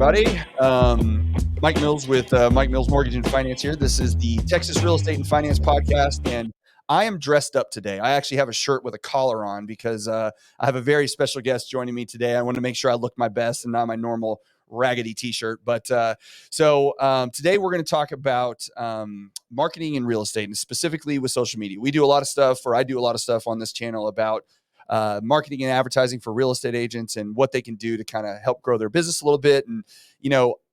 everybody. Mike Mills with Mike Mills Mortgage and Finance here. This is the Texas Real Estate and Finance Podcast, and I am dressed up today. I actually have a shirt with a collar on because I have a very special guest joining me today. I want to make sure I look my best and not my normal raggedy t-shirt. But today we're going to talk about marketing in real estate, and specifically with social media. I do a lot of stuff on this channel about marketing and advertising for real estate agents and what they can do to kind of help grow their business a little bit. And,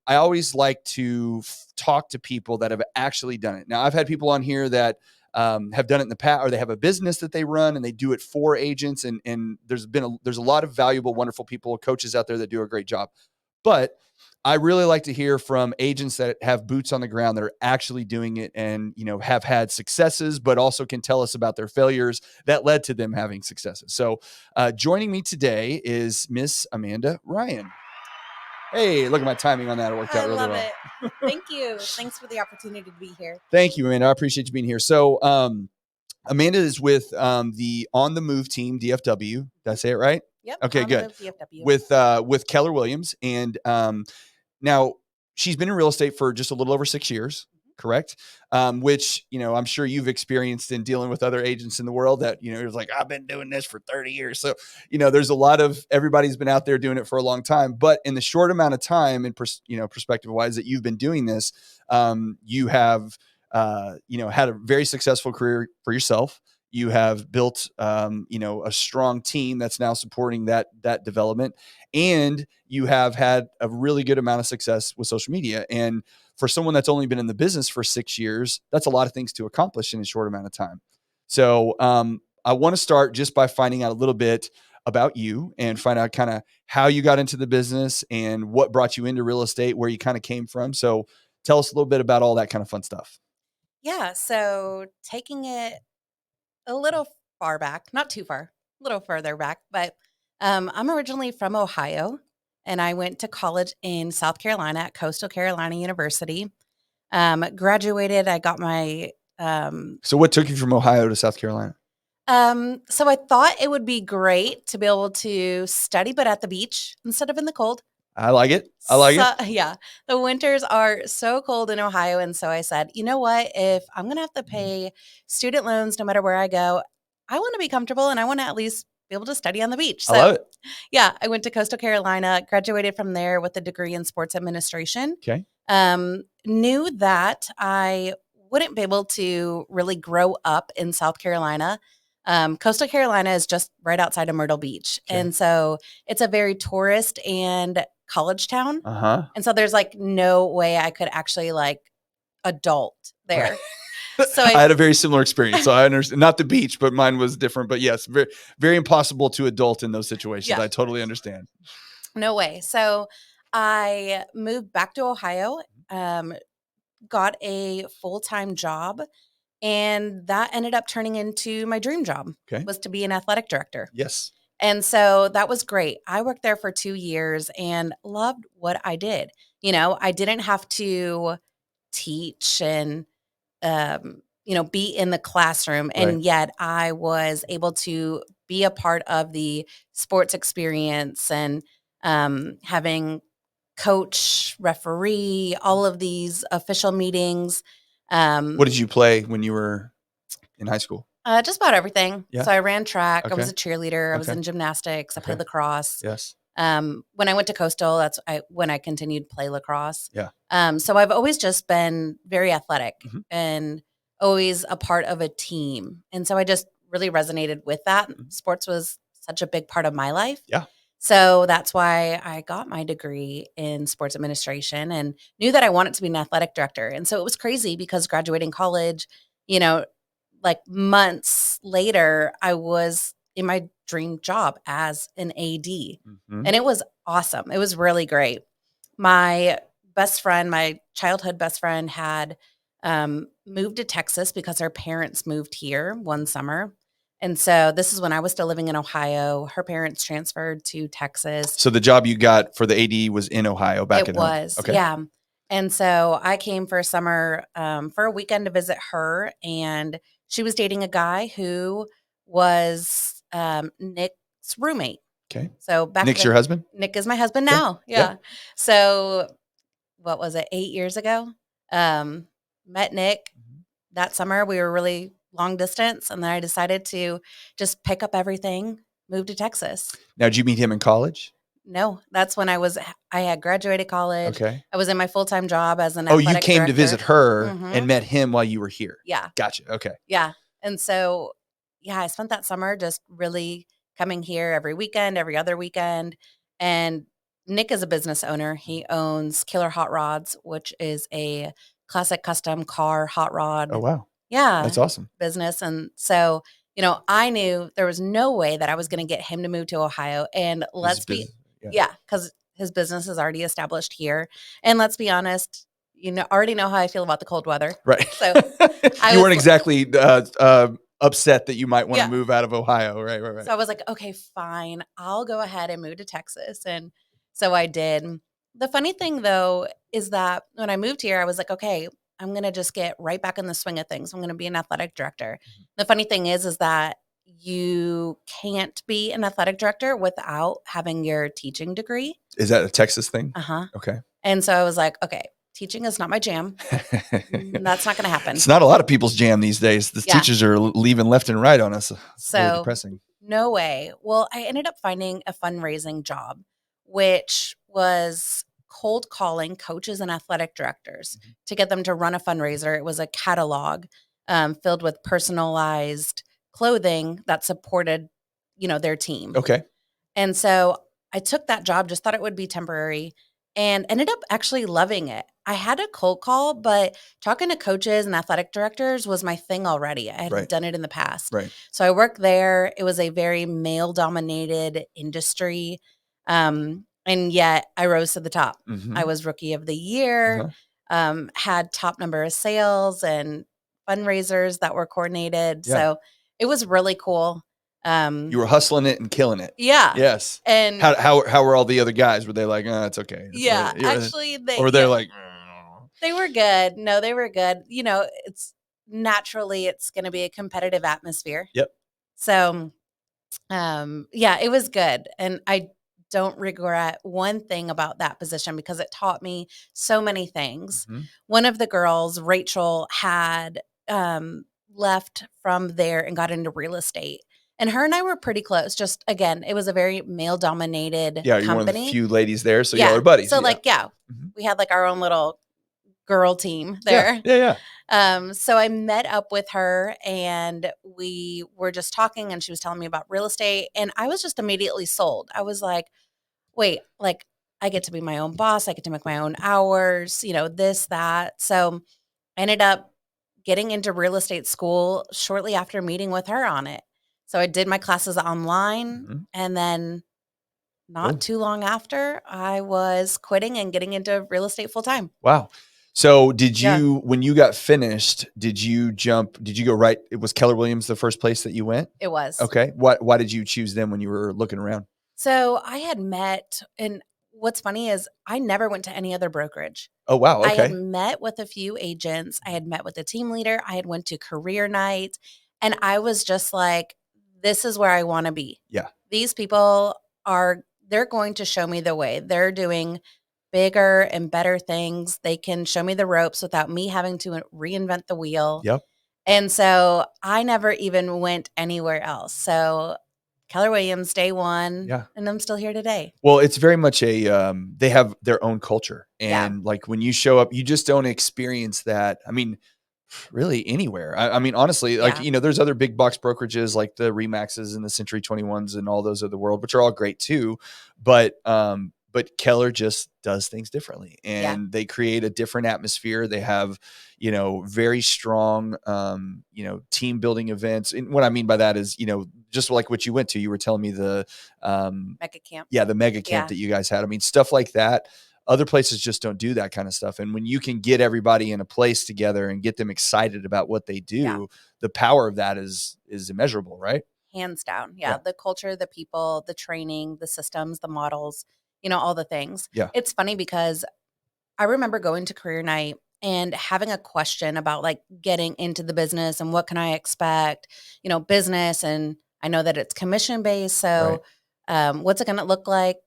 I always like to talk to people that have actually done it. Now, I've had people on here that have done it in the past, or they have a business that they run and they do it for agents. And there's a lot of valuable, wonderful people, coaches out there that do a great job. But I really like to hear from agents that have boots on the ground that are actually doing it and, have had successes, but also can tell us about their failures that led to them having successes. So joining me today is Miss Amanda Ryan. Hey, look at my timing on that. It worked out really well. I love it. Thank you. Thanks for the opportunity to be here. Thank you, Amanda. I appreciate you being here. So Amanda is with the On the Move team, DFW. Did I say it right? Yep. Okay, On good. The Move, DFW. With Keller Williams. And now she's been in real estate for just a little over 6 years, correct? Which, I'm sure you've experienced in dealing with other agents in the world that, it was like, I've been doing this for 30 years. So, there's a lot of, everybody's been out there doing it for a long time, but in the short amount of time and, perspective wise that you've been doing this, you have, had a very successful career for yourself. You have built, a strong team that's now supporting that development, and you have had a really good amount of success with social media. And for someone that's only been in the business for 6 years, that's a lot of things to accomplish in a short amount of time. So I want to start just by finding out a little bit about you and find out kind of how you got into the business and what brought you into real estate, where you kind of came from. So tell us a little bit about all that kind of fun stuff. Yeah. So taking it a little far back, not too far, a little further back, but I'm originally from Ohio, and I went to college in South Carolina at Coastal Carolina University. Graduated. I got my. So what took you from Ohio to South Carolina? So I thought it would be great to be able to study, but at the beach instead of in the cold. I like it. Yeah. The winters are so cold in Ohio. And so I said, you know what? If I'm going to have to pay student loans no matter where I go, I want to be comfortable and I want to at least be able to study on the beach. So, I love it. Yeah, I went to Coastal Carolina, graduated from there with a degree in sports administration. Okay. Knew that I wouldn't be able to really grow up in South Carolina. Coastal Carolina is just right outside of Myrtle Beach. Okay. And so it's a very tourist and college town. And so there's like no way I could actually like adult there. Right. So I had a very similar experience. So I understand, not the beach, but mine was different. But yes, very, very impossible to adult in those situations. Yeah. I totally understand. No way. So I moved back to Ohio, got a full-time job, and that ended up turning into my dream job, was to be an athletic director. Yes. And so that was great. I worked there for 2 years and loved what I did. I didn't have to teach and, be in the classroom. And yet I was able to be a part of the sports experience and having coach, referee, all of these official meetings. What did you play when you were in high school? Just about everything. Yeah. So I ran track. I was a cheerleader. I was in gymnastics. I played lacrosse. Yes. When I went to Coastal, that's when I continued to play lacrosse. Yeah. So I've always just been very athletic and always a part of a team. And so I just really resonated with that. Sports was such a big part of my life. Yeah. So that's why I got my degree in sports administration and knew that I wanted to be an athletic director. And so it was crazy because graduating college, like months later, I was in my dream job as an AD. And it was awesome. It was really great. My best friend, my childhood best friend, had moved to Texas because her parents moved here one summer. And so this is when I was still living in Ohio. Her parents transferred to Texas. So the job you got for the AD was in Ohio back at home? It was, yeah. And so I came for a summer for a weekend to visit her, and she was dating a guy who was Nick's roommate. Okay. So back Nick's then, your husband? Nick is my husband Okay. now. Yeah. So what was it? 8 years ago. Met Nick Mhm. that summer. We were really long distance, and then I decided to just pick up everything, move to Texas. Now, did you meet him in college? No, that's when I had graduated college. Okay. I was in my full-time job as an Oh, you athletic came to visit director. her and Mhm. met him while you were here. Yeah. Gotcha. Okay. Yeah. And so, yeah, I spent that summer just really coming here every weekend, every other weekend. And Nick is a business owner. He owns Keller Hot Rods, which is a classic custom car hot Oh, rod, wow. yeah, That's awesome. business. And so, I knew there was no way that I was going to get him to move to Ohio. And This is let's be, business. Yeah. yeah, because his business is already established here. And let's be honest, already know how I feel about the cold weather. Right. So I You weren't was, exactly upset that you might want to yeah. move out of Ohio. Right, right, right. So I was like, okay, fine. I'll go ahead and move to Texas. And so I did. The funny thing though is that when I moved here, I was like, okay, I'm going to just get right back in the swing of things. I'm going to be an athletic director. Mhm. The funny thing is that you can't be an athletic director without having your teaching degree. Is that a Texas thing? Uh-huh. Okay. And so I was like, okay, teaching is not my jam. That's not going to happen. It's not a lot of people's jam these days. The Yeah. teachers are leaving left and right on us. It's really So depressing. no way. Well, I ended up finding a fundraising job, which was cold calling coaches and athletic directors Mhm. to get them to run a fundraiser. It was a catalog filled with personalized clothing that supported, their team. Okay. And so I took that job, just thought it would be temporary, and ended up actually loving it. I had a cold call, but talking to coaches and athletic directors was my thing already. I had Right. done it in the past. Right. So I worked there. It was a very male dominated industry. And yet I rose to the top. Mhm. I was rookie of the year, had top number of sales and fundraisers that were coordinated. Yeah. So it was really cool. You were hustling it and killing it. Yeah. Yes. And How were all the other guys? Were they like, it's okay? yeah, actually Or were they like, "Mm." they were good. No, they were good. It's naturally it's going to be a competitive atmosphere. Yep. So, yeah, it was good. And I don't regret one thing about that position because it taught me so many things. Mhm. One of the girls, Rachel, had left from there and got into real estate. And her and I were pretty close. Just again, it was a very male dominated Yeah, you're one of the company. few ladies there, so y'all Yeah. are buddies. So Yeah. Mhm. we had like our own little girl team Yeah. there. Yeah. Yeah. So I met up with her and we were just talking and she was telling me about real estate and I was just immediately sold. I was like, wait, like I get to be my own boss. I get to make my own hours, this, that. So I ended up getting into real estate school shortly after meeting with her on it. So I did my classes online Mhm. and then not Cool. too long after, I was quitting and getting into real estate full time. Wow. So Yeah. when you got finished, did you go right? It was Keller Williams the first place that you went? It was. Okay. Why did you choose them when you were looking around? So I had met, and what's funny is I never went to any other brokerage. Oh, wow. I had Okay. met with a few agents. I had met with a team leader. I had went to career night, and I was just like, this is where I want to be. Yeah. These people they're going to show me the way. They're doing bigger and better things. They can show me the ropes without me having to reinvent the wheel. Yep. And so I never even went anywhere else. So Keller Williams, day one, Yeah. and I'm still here today. Well, it's very much they have their own culture. Yeah. And like when you show up, you just don't experience that. I mean, really anywhere. I mean, honestly, like, Yeah. there's other big box brokerages like the Remaxes and the Century 21s and all those of the world, which are all great too. But Keller just does things differently and they create a different atmosphere. They have, very strong, team building events. And what I mean by that is, just like what you went to, you were telling me the Mega camp. the mega camp Yeah. that you guys had. I mean, stuff like that. Other places just don't do that kind of stuff. And when you can get everybody in a place together and get them excited about what they do, the power of that is immeasurable, right? Hands down. Yeah. Yeah. The culture, the people, the training, the systems, the models, all the things. Yeah. It's funny because I remember going to career night and having a question about like getting into the business and what can I expect, business. And I know that it's commission based. So What's it going to look like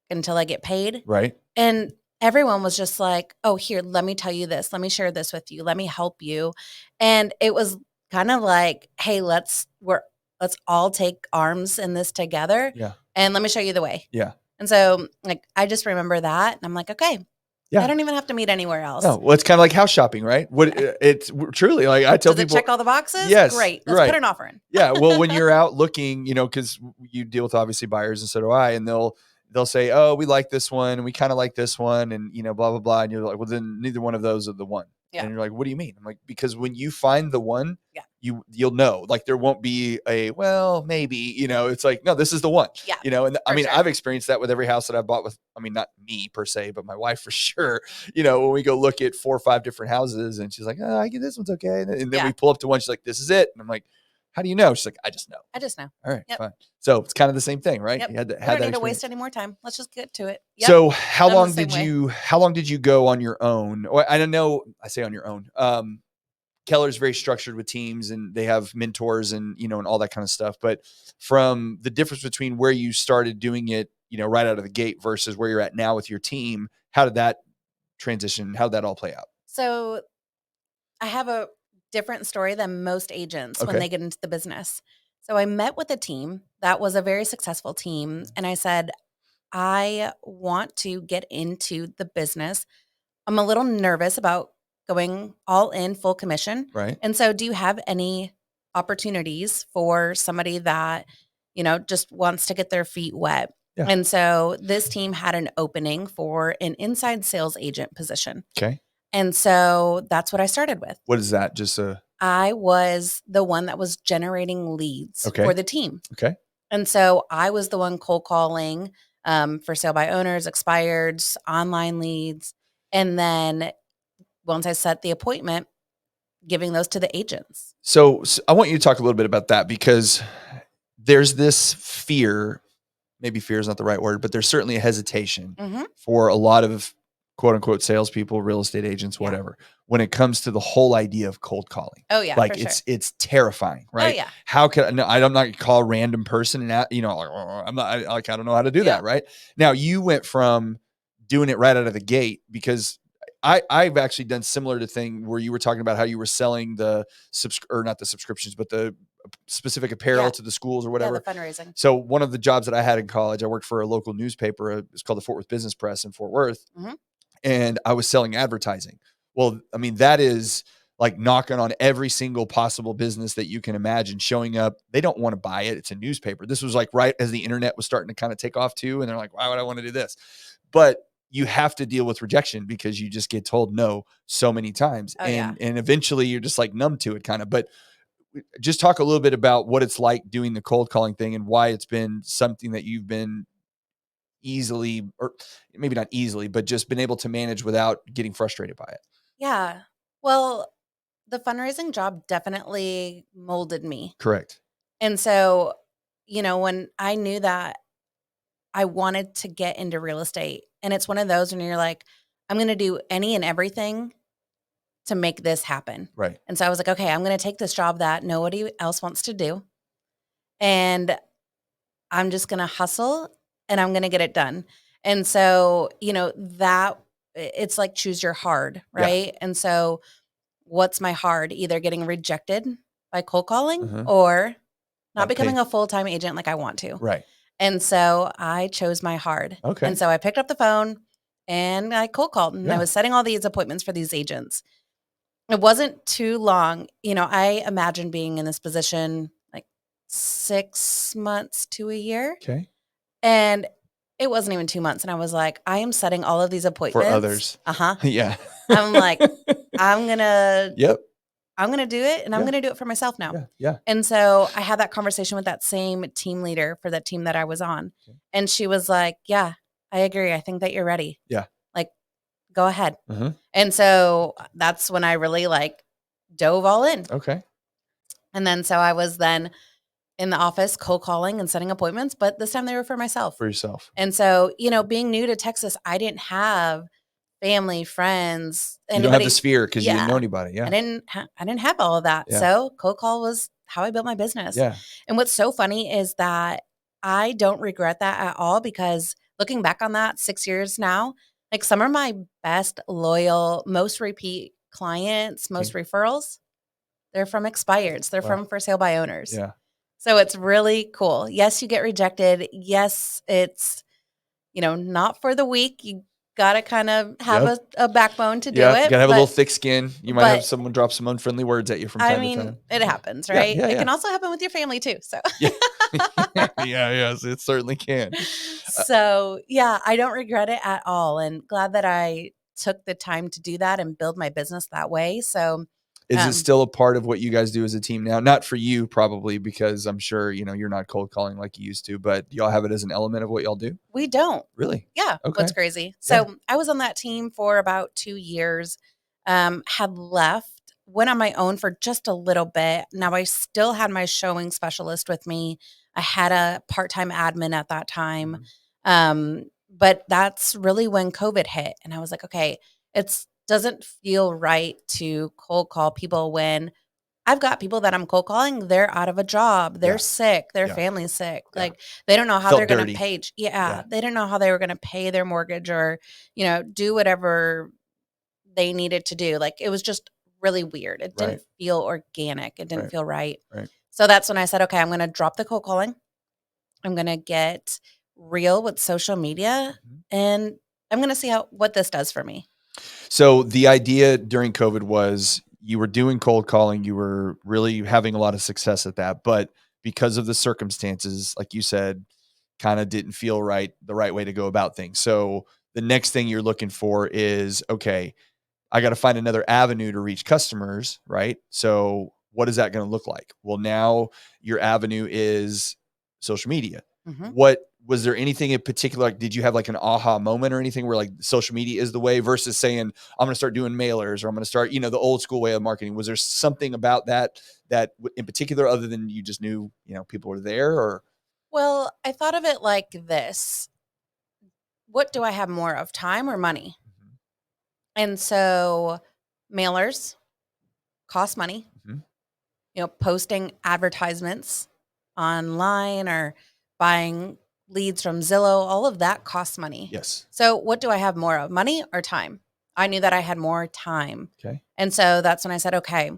until I get paid? Right. And everyone was just like, oh, here, let me tell you this. Let me share this with you. Let me help you. And it was kind of like, hey, let's all take arms in this together. Yeah. And let me show you the way. Yeah. And so like, I just remember that. And I'm like, okay, Yeah. I don't even have to meet anywhere else. No, well, it's kind of like house shopping, right? It's truly like I tell Does it people, check all the boxes? yes, Great. Let's right. put an offer in. Yeah. Well, when you're out looking, because you deal with obviously buyers and so do I, and they'll say, oh, we like this one and we kind of like this one and blah, blah, blah. And you're like, well, then neither one of those are the one. Yeah. And you're like, what do you mean? I'm like, because when you find the one, yeah, you'll know, like there won't be well, maybe, it's like, no, this is the one. Yeah. And I mean, sure. I've experienced that with every house that I've bought with, I mean, not me per se, but my wife for sure. When we go look at 4 or 5 different houses and she's like, oh, I get this one's okay. And then we pull up to one, she's like, this is it. And I'm like, how do you know? She's like, I just know. All right, fine. So it's kind of the same thing, right? Yep. You had we don't need to waste any more time. Let's just get to it. Yep. So how Done long the same did you go on your own? Well, I don't know. I say on your own. Keller's very structured with teams and they have mentors and, and all that kind of stuff. But from the difference between where you started doing it, right out of the gate versus where you're at now with your team, how did that transition? How did that all play out? So I have a different story than most agents when Okay. they get into the business. So I met with a team that was a very successful team. And I said, I want to get into the business. I'm a little nervous about going all in full commission. Right. And so do you have any opportunities for somebody that, just wants to get their feet wet? Yeah. And so this team had an opening for an inside sales agent position. Okay. And so that's what I started with. What is that? Just I was the one that was generating leads for the team. Okay. And so I was the one cold calling for sale by owners, expireds, online leads. And then once I set the appointment, giving those to the agents. So I want you to talk a little bit about that because there's this fear, maybe fear is not the right word, but there's certainly a hesitation for a lot of quote unquote salespeople, real estate agents, whatever, when it comes to the whole idea of cold calling. Oh yeah. Like for sure. it's terrifying, right? Oh yeah. How can I'm not gonna call a random person and I don't know how to do that. Right now, you went from doing it right out of the gate because I've actually done similar to thing where you were talking about how you were selling the or not the subscriptions, but the specific apparel to the schools or whatever. Yeah, the fundraising. So one of the jobs that I had in college, I worked for a local newspaper. It's called the Fort Worth Business Press in Fort Worth. And I was selling advertising. Well, I mean, that is like knocking on every single possible business that you can imagine showing up. They don't want to buy it. It's a newspaper. This was like right as the internet was starting to kind of take off too. And they're like, why would I want to do this? But you have to deal with rejection because you just get told no so many times. And eventually you're just like numb to it kind of. But just talk a little bit about what it's like doing the cold calling thing and why it's been something that you've been easily, or maybe not easily, but just been able to manage without getting frustrated by it. Yeah. Well, the fundraising job definitely molded me. Correct. And so, when I knew that I wanted to get into real estate, and it's one of those when you're like, I'm going to do any and everything to make this happen. Right. And so I was like, okay, I'm going to take this job that nobody else wants to do. And I'm just going to hustle and I'm going to get it done. And so, that it's like choose your hard, right? Yeah. And so what's my hard? Either getting rejected by cold calling or not becoming a full-time agent like I want to. Right. And so I chose my hard. Okay. And so I picked up the phone and I cold called and I was setting all these appointments for these agents. It wasn't too long. I imagined being in this position like 6 months to a year. Okay. And it wasn't even 2 months. And I was like, I am setting all of these appointments. For others. Yeah. I'm like, I'm going to Yep. I'm going to do it and I'm going to do it for myself now. Yeah. And so I had that conversation with that same team leader for that team that I was on. Okay. And she was like, yeah, I agree. I think that you're ready. Yeah. Like, go ahead. And so that's when I really dove all in. Okay. And then, so I was then in the office cold calling and setting appointments, but this time they were for myself. For yourself. And so, being new to Texas, I didn't have family, friends, anybody. You don't have the sphere because you didn't know anybody. Yeah. I didn't have all of that. Yeah. So cold call was how I built my business. Yeah. And what's so funny is that I don't regret that at all because looking back on that 6 years now, like some of my best loyal, most repeat clients, most referrals, they're from expireds. They're Wow. from for sale by owners. Yeah. So it's really cool. Yes, you get rejected. Yes, it's, not for the weak. You got to kind of have Yep. a backbone to do Yeah, you it. gotta have a little thick skin. You might have But someone drop some unfriendly words at you from I time to mean, time. it happens, Yeah, right? yeah, It yeah. can also happen with your family too. So, Yeah. Yes, it certainly can. yeah, I don't regret it at all, and glad that I took the time to do that and build my business that way. So, Is it still a part of what you guys do as a team now? Not for you probably because I'm sure, you're not cold calling like you used to, but do y'all have it as an element of what y'all do? we don't. Really? Yeah, Okay. what's crazy. Yeah. So, I was on that team for about 2 years, had left, went on my own for just a little bit. Now I still had my showing specialist with me. I had a part-time admin at that time. Mhm. But that's really when COVID hit and I was like, okay, it doesn't feel right to cold call people when I've got people that I'm cold calling, they're out of a job, they're Yeah. sick, their Yeah. family's sick. Yeah. Like they don't know how Felt they're going to dirty. pay. Yeah. They didn't know how they were going to pay their mortgage or, do whatever they needed to do. Like it was just really weird. It Right. didn't feel organic. It didn't Right. feel right. Right. So that's when I said, okay, I'm going to drop the cold calling. I'm going to get real with social media Mhm. and I'm going to see what this does for me. So the idea during COVID was you were doing cold calling, you were really having a lot of success at that, but because of the circumstances, like you said, kind of didn't feel the right way to go about things. So the next thing you're looking for is, okay, I got to find another avenue to reach customers, right? So what is that going to look like? Well, now your avenue is social media. Mm-hmm. What was there anything in particular? Like, did you have like an aha moment or anything where like social media is the way versus saying, I'm going to start doing mailers or I'm going to start, the old school way of marketing? Was there something about that in particular, other than you just knew, people were there or? Well, I thought of it like this. What do I have more of, time or money? Mhm. And so mailers cost money. Mhm. Posting advertisements online or buying leads from Zillow, all of that costs money. Yes. So what do I have more of, money or time? I knew that I had more time. Okay. And so that's when I said, okay,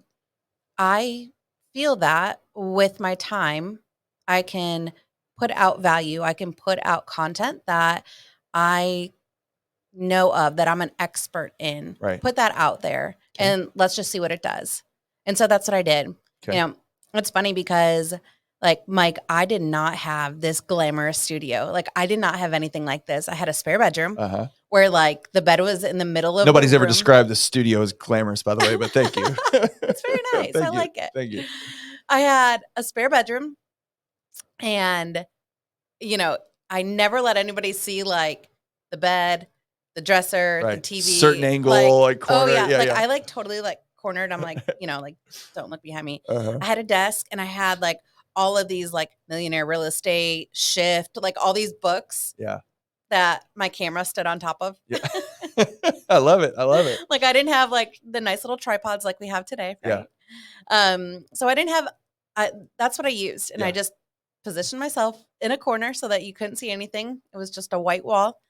I feel that with my time, I can put out value. I can put out content that I know of, that I'm an expert in. Right. Put that out there and let's just see what it does. And so that's what I did. Okay. It's funny because like Mike, I did not have this glamorous studio. Like I did not have anything like this. I had a spare bedroom Uh-huh. where like the bed was in the middle of Nobody's a ever room. described the studio as glamorous, by the way, but thank you. It's very nice. I like it. Thank you. I had a spare bedroom and, I never let anybody see like the bed, the dresser, the Right. TV. Certain angle, like Oh corner. yeah. Yeah, Like yeah. I like totally like cornered. I'm like, like don't look behind me. Uh-huh. I had a desk and I had like all of these like Millionaire Real Estate, Shift, like all these books Yeah. that my camera stood on top of. Yeah. I love it. I love it. Like I didn't have like the nice little tripods like we have today, Yeah. right? So I didn't have that's what I used. And I Yeah. just positioned myself in a corner so that you couldn't see anything. It was just a white wall.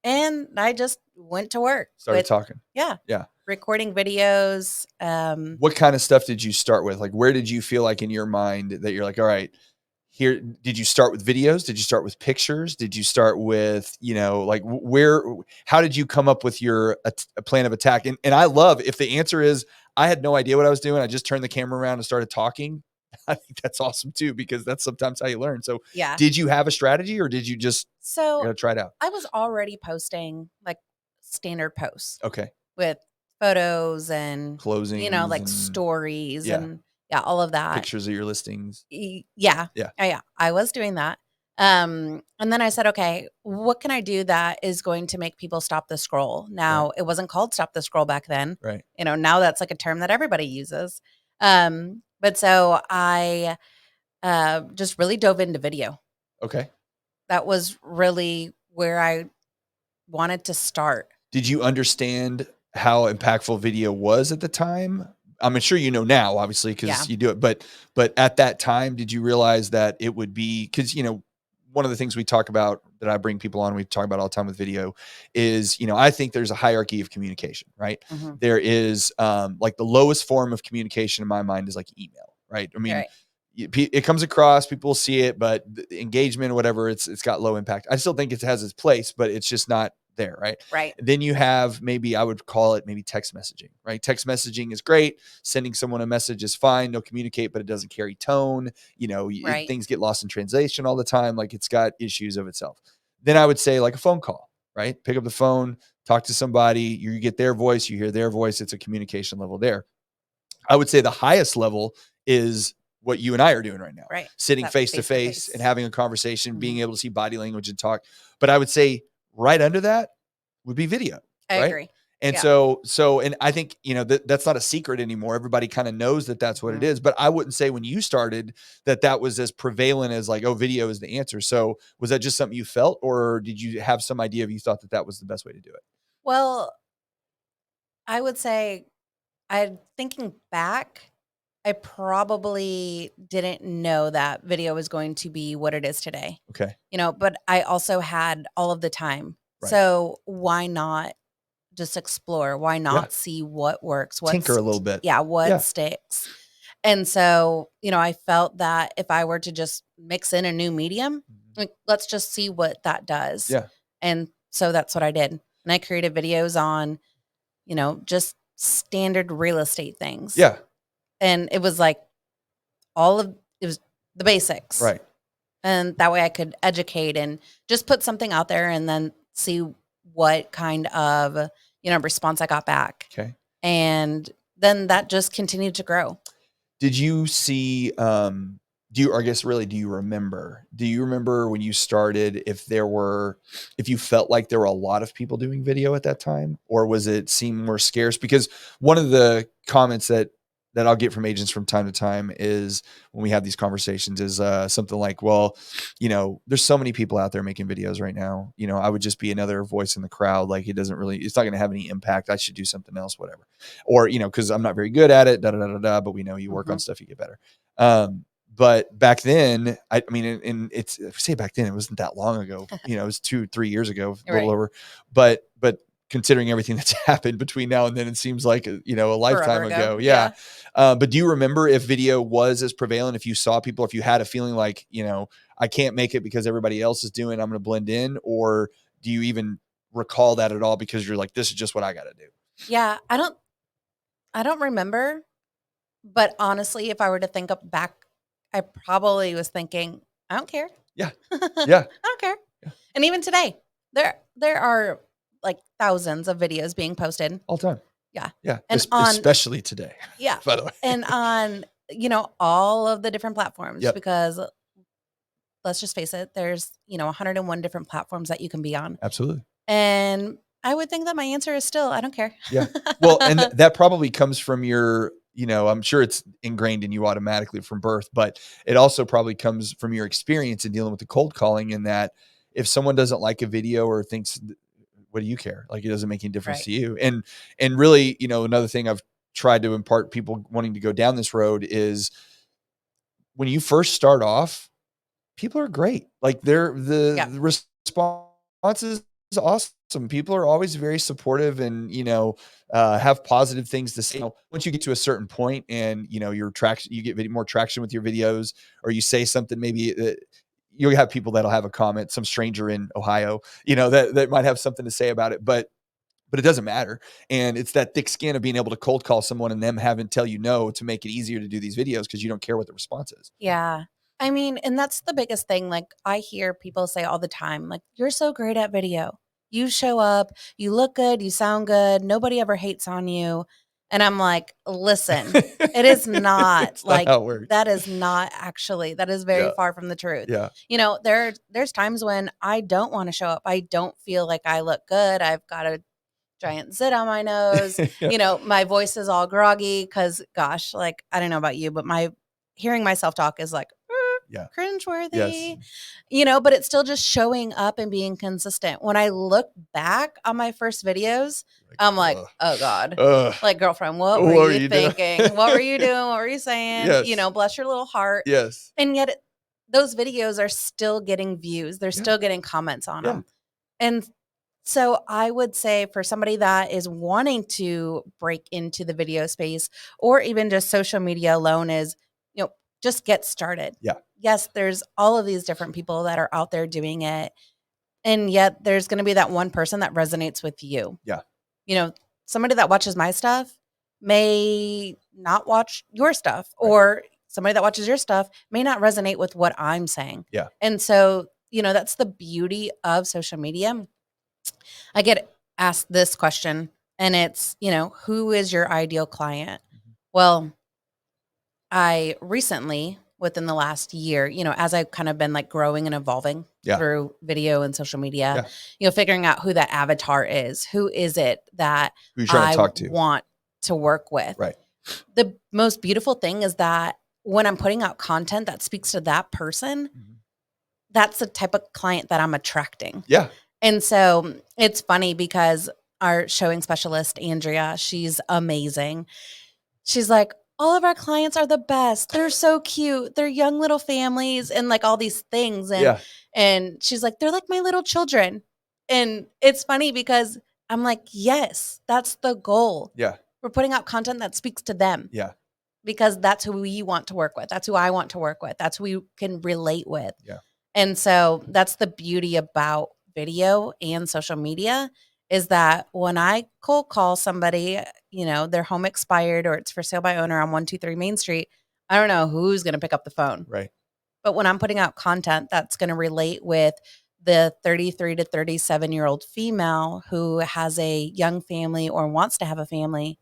And I just went to work Started with talking. yeah, Yeah. recording videos. What kind of stuff did you start with? Like, where did you feel like in your mind that you're like, all right, here, did you start with videos? Did you start with pictures? Did you start with, like how did you come up with your a plan of attack? And I love if the answer is, I had no idea what I was doing. I just turned the camera around and started talking. I think that's awesome too, because that's sometimes how you learn. So yeah. did you have a strategy or did you just So try it out? I was already posting like standard posts Okay. with photos and, Closings like and stories yeah. and all of that. Pictures of your listings. Yeah. Yeah. Yeah. I was doing that. And then I said, okay, what can I do that is going to make people stop the scroll? Now, it wasn't called stop the scroll back then. Right. Now that's like a term that everybody uses. But so I just really dove into video. Okay. That was really where I wanted to start. Did you understand how impactful video was at the time? I'm sure you know now, obviously, because Yeah. you do it. But at that time, did you realize that it would be because one of the things we talk about that I bring people on, we talk about all the time with video is, I think there's a hierarchy of communication, right? Mhm. There is like the lowest form of communication in my mind is like email, right? I mean, Right. it comes across, people see it, but the engagement or whatever, it's got low impact. I still think it has its place, but it's just not there, right? Right. Then you have, maybe I would call it maybe text messaging, right? Text messaging is great. Sending someone a message is fine. They'll communicate, but it doesn't carry tone. Right. Things get lost in translation all the time. Like, it's got issues of itself. Then I would say like a phone call, right? Pick up the phone, talk to somebody, you get their voice, you hear their voice. It's a communication level there. I would say the highest level is what you and I are doing right now, Right. sitting That face to face to face and face. having a conversation, being Mhm. able to see body language and talk. But I would say right under that would be video, I right? agree. And Yeah. and I think, that's not a secret anymore. Everybody kind of knows that that's what it Mhm. is. But I wouldn't say when you started that was as prevalent as like, oh, video is the answer. So was that just something you felt, or did you have some idea of you thought that was the best way to do it? Well, I would say I thinking back, I probably didn't know that video was going to be what it is today. Okay. But I also had all of the time. Right. So why not just explore? Why Yeah. not see what works? Tinker a little bit. What Yeah. sticks? And so, I felt that if I were to just mix in a new medium, Mhm. like let's just see what that does. Yeah. And so that's what I did. And I created videos on, just standard real estate things. Yeah. And it was like it was the basics. Right. And that way I could educate and just put something out there and then see what kind of, response I got back. Okay. And then that just continued to grow. Did you see, do you, or I guess really, do you remember when you started, if you felt like there were a lot of people doing video at that time, or was it seem more scarce? Because one of the comments that I'll get from agents from time to time is, when we have these conversations, is something like, well, there's so many people out there making videos right now. I would just be another voice in the crowd. Like, it's not going to have any impact. I should do something else, whatever. Or, cause I'm not very good at it, but we know you work on Mhm. stuff, you get better. But back then, I mean, and it's, if I say back then, it wasn't that long ago, it was 2-3 years ago, a little Right. over, but considering everything that's happened between now and then, it seems like, a Forever lifetime ago. ago. Yeah. Yeah. But do you remember if video was as prevalent, if you saw people, if you had a feeling like, I can't make it because everybody else is doing, I'm going to blend in, or do you even recall that at all? Because you're like, this is just what I got to do. Yeah. I don't remember, but honestly, if I were to think up back, I probably was thinking, I don't care. Yeah. I Yeah. don't care. Yeah. And even today, there are like thousands of videos being posted. All the time. Yeah. Yeah. And on Especially today, yeah, by the way. and on, all of the different platforms, Yep. because let's just face it, there's, 101 different platforms that you can be on. Absolutely. And I would think that my answer is still, I don't care. Yeah. Well, and that probably comes from your, I'm sure it's ingrained in you automatically from birth, but it also probably comes from your experience in dealing with the cold calling, in that if someone doesn't like a video or thinks, what do you care? Like, it doesn't make any difference Right. to you. And really, another thing I've tried to impart people wanting to go down this road is, when you first start off, people are great. Like, Yeah. the response is awesome. People are always very supportive, and, have positive things to say. Once you get to a certain point and, your traction, you get more traction with your videos, or you say something, maybe you'll have people that'll have a comment, some stranger in Ohio, that might have something to say about it, but it doesn't matter. And it's that thick skin of being able to cold call someone and them having tell you no, to make it easier to do these videos, because you don't care what the response is. Yeah. I mean, and that's the biggest thing. Like, I hear people say all the time, like, you're so great at video. You show up, you look good, you sound good. Nobody ever hates on you. And I'm like, listen, it is not It's not like how it works. that is not actually, that is very Yeah. far from the truth. Yeah. There's times when I don't want to show up. I don't feel like I look good. I've got a giant zit on my nose. Yeah. My voice is all groggy because, gosh, like, I don't know about you, but my hearing myself talk is like, Yeah. cringeworthy, Yes. but it's still just showing up and being consistent. When I look back on my first videos, I'm like, Ugh. oh God, Ugh. like, girlfriend, what What were were you you doing? thinking? What were you doing? What were you saying? Yes. Bless your little heart. Yes. And yet those videos are still getting views. They're still getting comments on them. And so I would say for somebody that is wanting to break into the video space or even just social media alone is, just get started. Yeah. Yes, there's all of these different people that are out there doing it. And yet there's going to be that one person that resonates with you. Yeah. Somebody that watches my stuff may not watch your stuff, or somebody that watches your stuff may not resonate with what I'm saying. Yeah. And so, that's the beauty of social media. I get asked this question, and it's, who is your ideal client? Well, I recently, within the last year, as I've kind of been like growing and evolving through video and social media, figuring out who that avatar is. Who is it that Who you're trying to talk to? Want to work with? Right. The most beautiful thing is that when I'm putting out content that speaks to that person, that's the type of client that I'm attracting. Yeah. And so it's funny because our showing specialist, Andrea, she's amazing. She's like, all of our clients are the best. They're so cute. They're young little families and like all these things. And she's like, they're like my little children. And it's funny because I'm like, yes, that's the goal. Yeah. We're putting out content that speaks to them. Yeah. Because that's who we want to work with. That's who I want to work with. That's who we can relate with. Yeah. And so that's the beauty about video and social media is that when I cold call somebody, their home expired or it's for sale by owner on 123 Main Street, I don't know who's going to pick up the phone. Right. But when I'm putting out content that's going to relate with the 33 to 37-year-old female who has a young family or wants to have a family,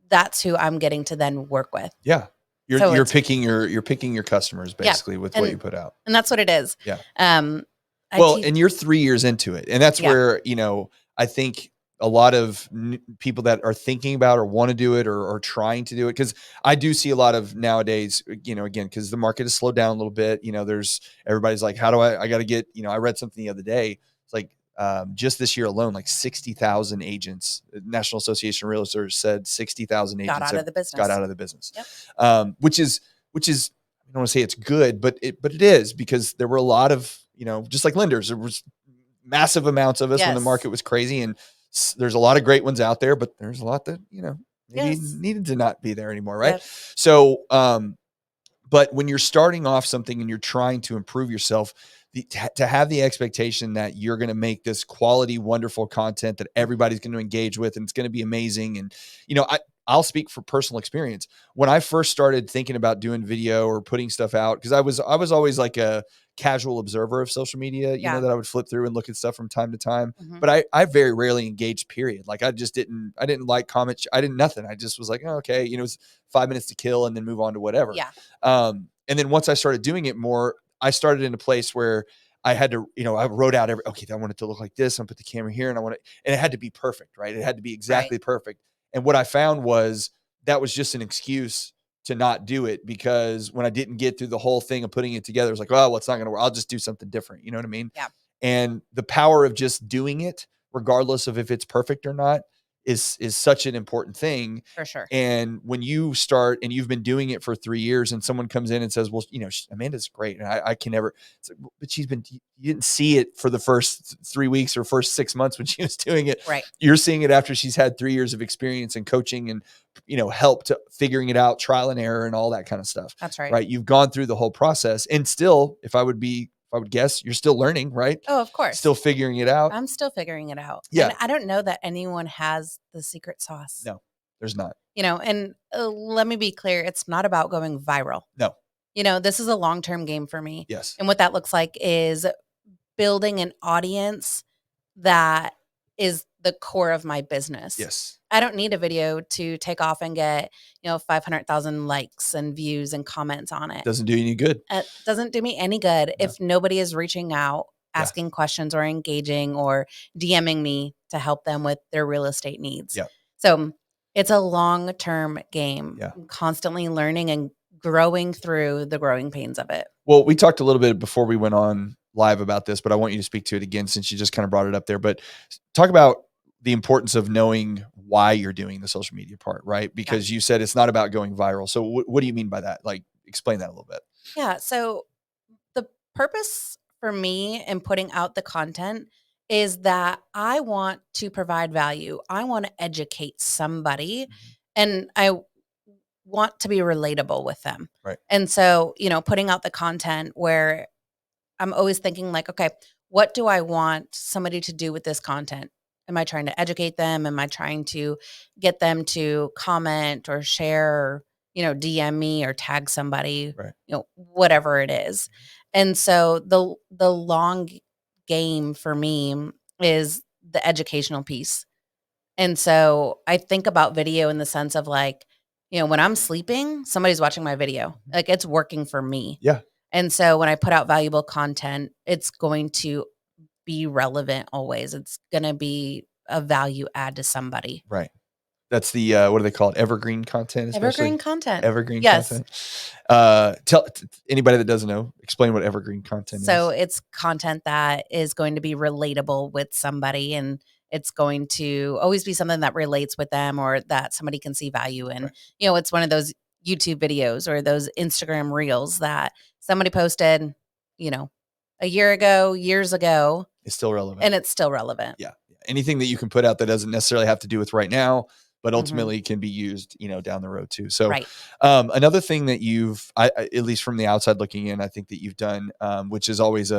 that's who I'm getting to then work with. Yeah. You're picking your customers basically with what you put out. And that's what it is. Yeah. And you're 3 years into it. And that's where, I think a lot of people that are thinking about or want to do it or trying to do it. Cause I do see a lot of nowadays, again, cause the market has slowed down a little bit, everybody's like, how do I got to get, I read something the other day. It's like, just this year alone, like 60,000 agents, National Association of Realtors said 60,000 agents got out of the business. Yep. Which is, I don't want to say it's good, but it is because there were a lot of, just like lenders, there was massive amounts of us when the market was crazy, and there's a lot of great ones out there, but there's a lot that, maybe needed to not be there anymore. Right. Yep. So, but when you're starting off something and you're trying to improve yourself, to have the expectation that you're going to make this quality, wonderful content that everybody's going to engage with, and it's going to be amazing. And, I'll speak for personal experience. When I first started thinking about doing video or putting stuff out, because I was always like a casual observer of social media, that I would flip through and look at stuff from time to time. But I very rarely engaged, period. Like I didn't like comments. I didn't nothing. I just was like, oh, okay, it was 5 minutes to kill and then move on to whatever. Yeah. And then once I started doing it more, I started in a place where I had to, I wrote out I want it to look like this. I'm put the camera here and and it had to be perfect, right? It had to be exactly perfect. And what I found was that was just an excuse to not do it, because when I didn't get through the whole thing of putting it together, it was like, oh, well, it's not going to work. I'll just do something different. You know what I mean? Yeah. And the power of just doing it, regardless of if it's perfect or not, is such an important thing. For sure. And when you start and you've been doing it for 3 years and someone comes in and says, well, Amanda's great. And I can never, but you didn't see it for the first 3 weeks or first 6 months when she was doing it. Right. You're seeing it after she's had 3 years of experience and coaching and, help to figuring it out, trial and error and all that kind of stuff. That's right. Right. You've gone through the whole process, and still, if I would guess, you're still learning, right? Oh, of course. Still figuring it out. I'm still figuring it out. Yeah. And I don't know that anyone has the secret sauce. No, there's not. And let me be clear. It's not about going viral. No. This is a long-term game for me. Yes. And what that looks like is building an audience that is the core of my business. Yes. I don't need a video to take off and get, 500,000 likes and views and comments on it. Doesn't do you any good. It doesn't do me any good if nobody is reaching out, asking questions or engaging or DMing me to help them with their real estate needs. Yeah. So it's a long-term game. Yeah. I'm constantly learning and growing through the growing pains of it. Well, we talked a little bit before we went on live about this, but I want you to speak to it again since you just kind of brought it up there. But talk about the importance of knowing why you're doing the social media part, right? Because you said it's not about going viral. So what do you mean by that? Like, explain that a little bit. Yeah. So the purpose for me in putting out the content is that I want to provide value. I want to educate somebody Mhm. and I want to be relatable with them. Right. And so, putting out the content where I'm always thinking like, okay, what do I want somebody to do with this content? Am I trying to educate them? Am I trying to get them to comment or share or, DM me or tag somebody, Right. whatever it is. And so the long game for me is the educational piece. And so I think about video in the sense of like, when I'm sleeping, somebody's watching my video. Mhm. Like it's working for me. Yeah. And so when I put out valuable content, it's going to be relevant always. It's going to be a value add to somebody. Right. That's the, what do they call it? Evergreen content, Evergreen especially? content. Evergreen Yes. content. Tell anybody that doesn't know, explain what evergreen content So is. it's content that is going to be relatable with somebody and it's going to always be something that relates with them or that somebody can see value in. Right. It's one of those YouTube videos or those Instagram reels that somebody posted, a year ago, years ago, It's still relevant. and it's still relevant. Yeah. Anything that you can put out that doesn't necessarily have to do with right now, but Mhm. ultimately can be used, down the road too. So, Right. another thing that at least from the outside looking in, I think that you've done, which is always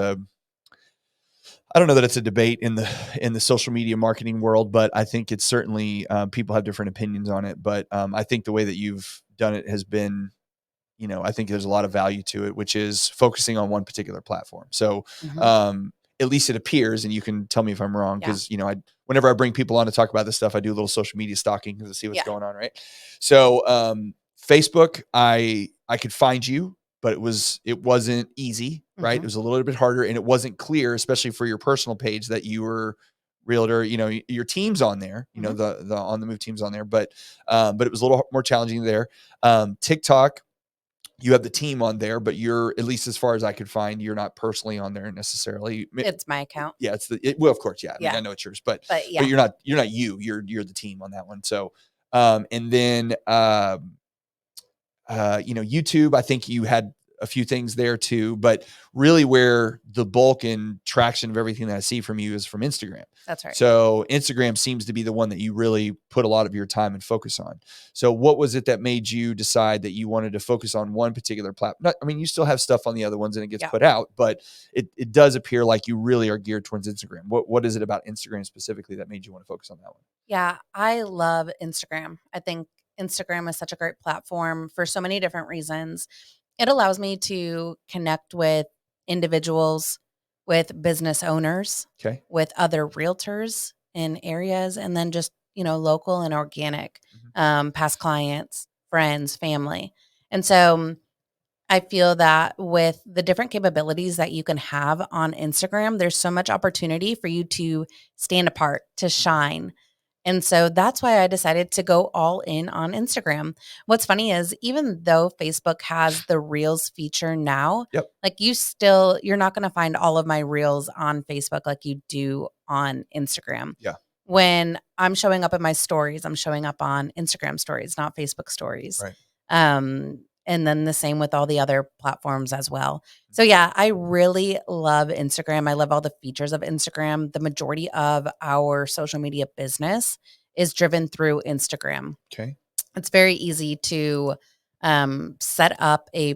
I don't know that it's a debate in the social media marketing world, but I think it's certainly, people have different opinions on it. But I think the way that you've done it has been, I think there's a lot of value to it, which is focusing on one particular platform. So, Mhm. at least it appears, and you can tell me if I'm wrong, Yeah. because whenever I bring people on to talk about this stuff, I do a little social media stalking to see what's Yeah. going on, right? So, Facebook, I could find you, but it wasn't easy, right? It Mhm. was a little bit harder, and it wasn't clear, especially for your personal page, that you were realtor. Your team's on there, Mhm. the on the move team's on there, but it was a little more challenging there. TikTok, you have the team on there, but you're, at least as far as I could find, you're not personally on there necessarily. It's my account. Yeah, well, of course, yeah. I mean, Yeah. I know it's yours, but But but yeah. you're not you're the team on that one. So, and then YouTube, I think you had a few things there too, but really where the bulk and traction of everything that I see from you is from Instagram. That's right. So Instagram seems to be the one that you really put a lot of your time and focus on. So what was it that made you decide that you wanted to focus on one particular platform? I mean, you still have stuff on the other ones and it gets Yeah. put out, but it does appear like you really are geared towards Instagram. What is it about Instagram specifically that made you want to focus on that one? Yeah, I love Instagram. I think Instagram is such a great platform for so many different reasons. It allows me to connect with individuals, with business owners, Okay. with other realtors in areas, and then just, local and organic, Mhm. past clients, friends, family. And so I feel that with the different capabilities that you can have on Instagram, there's so much opportunity for you to stand apart, to shine. And so that's why I decided to go all in on Instagram. What's funny is even though Facebook has the Reels feature now, Yep. like you're not going to find all of my Reels on Facebook like you do on Instagram. Yeah. When I'm showing up in my stories, I'm showing up on Instagram stories, not Facebook stories. Right. And then the same with all the other platforms as well. So yeah, I really love Instagram. I love all the features of Instagram. The majority of our social media business is driven through Instagram. Okay. It's very easy to set up I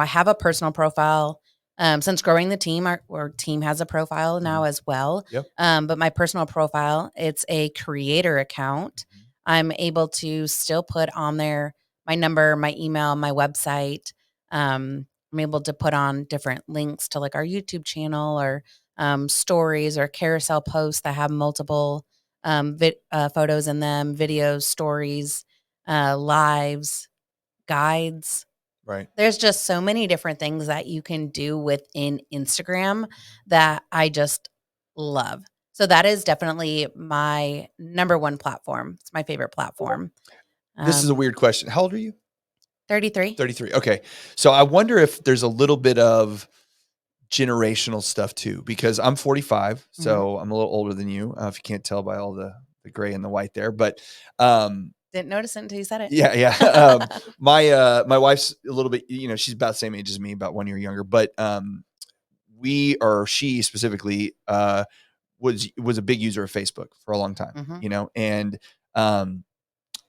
have a personal profile. Since growing the team, our team has a profile now Mhm. as well. Yep. But my personal profile, it's a creator account. Mhm. I'm able to still put on there my number, my email, my website. I'm able to put on different links to like our YouTube channel or stories or carousel posts that have multiple photos in them, videos, stories, lives, guides. Right. There's just so many different things that you can do within Instagram that I just love. So that is definitely my number one platform. It's my favorite platform. This is a Um, weird question. How old are you? 33. 33. Okay. So I wonder if there's a little bit of generational stuff too, because I'm 45, Mhm. so I'm a little older than you. If you can't tell by all the gray and the white there, but Didn't notice it until you said it. Yeah. My wife's a little bit, she's about the same age as me, about 1 year younger, but she specifically was a big user of Facebook for a long time, and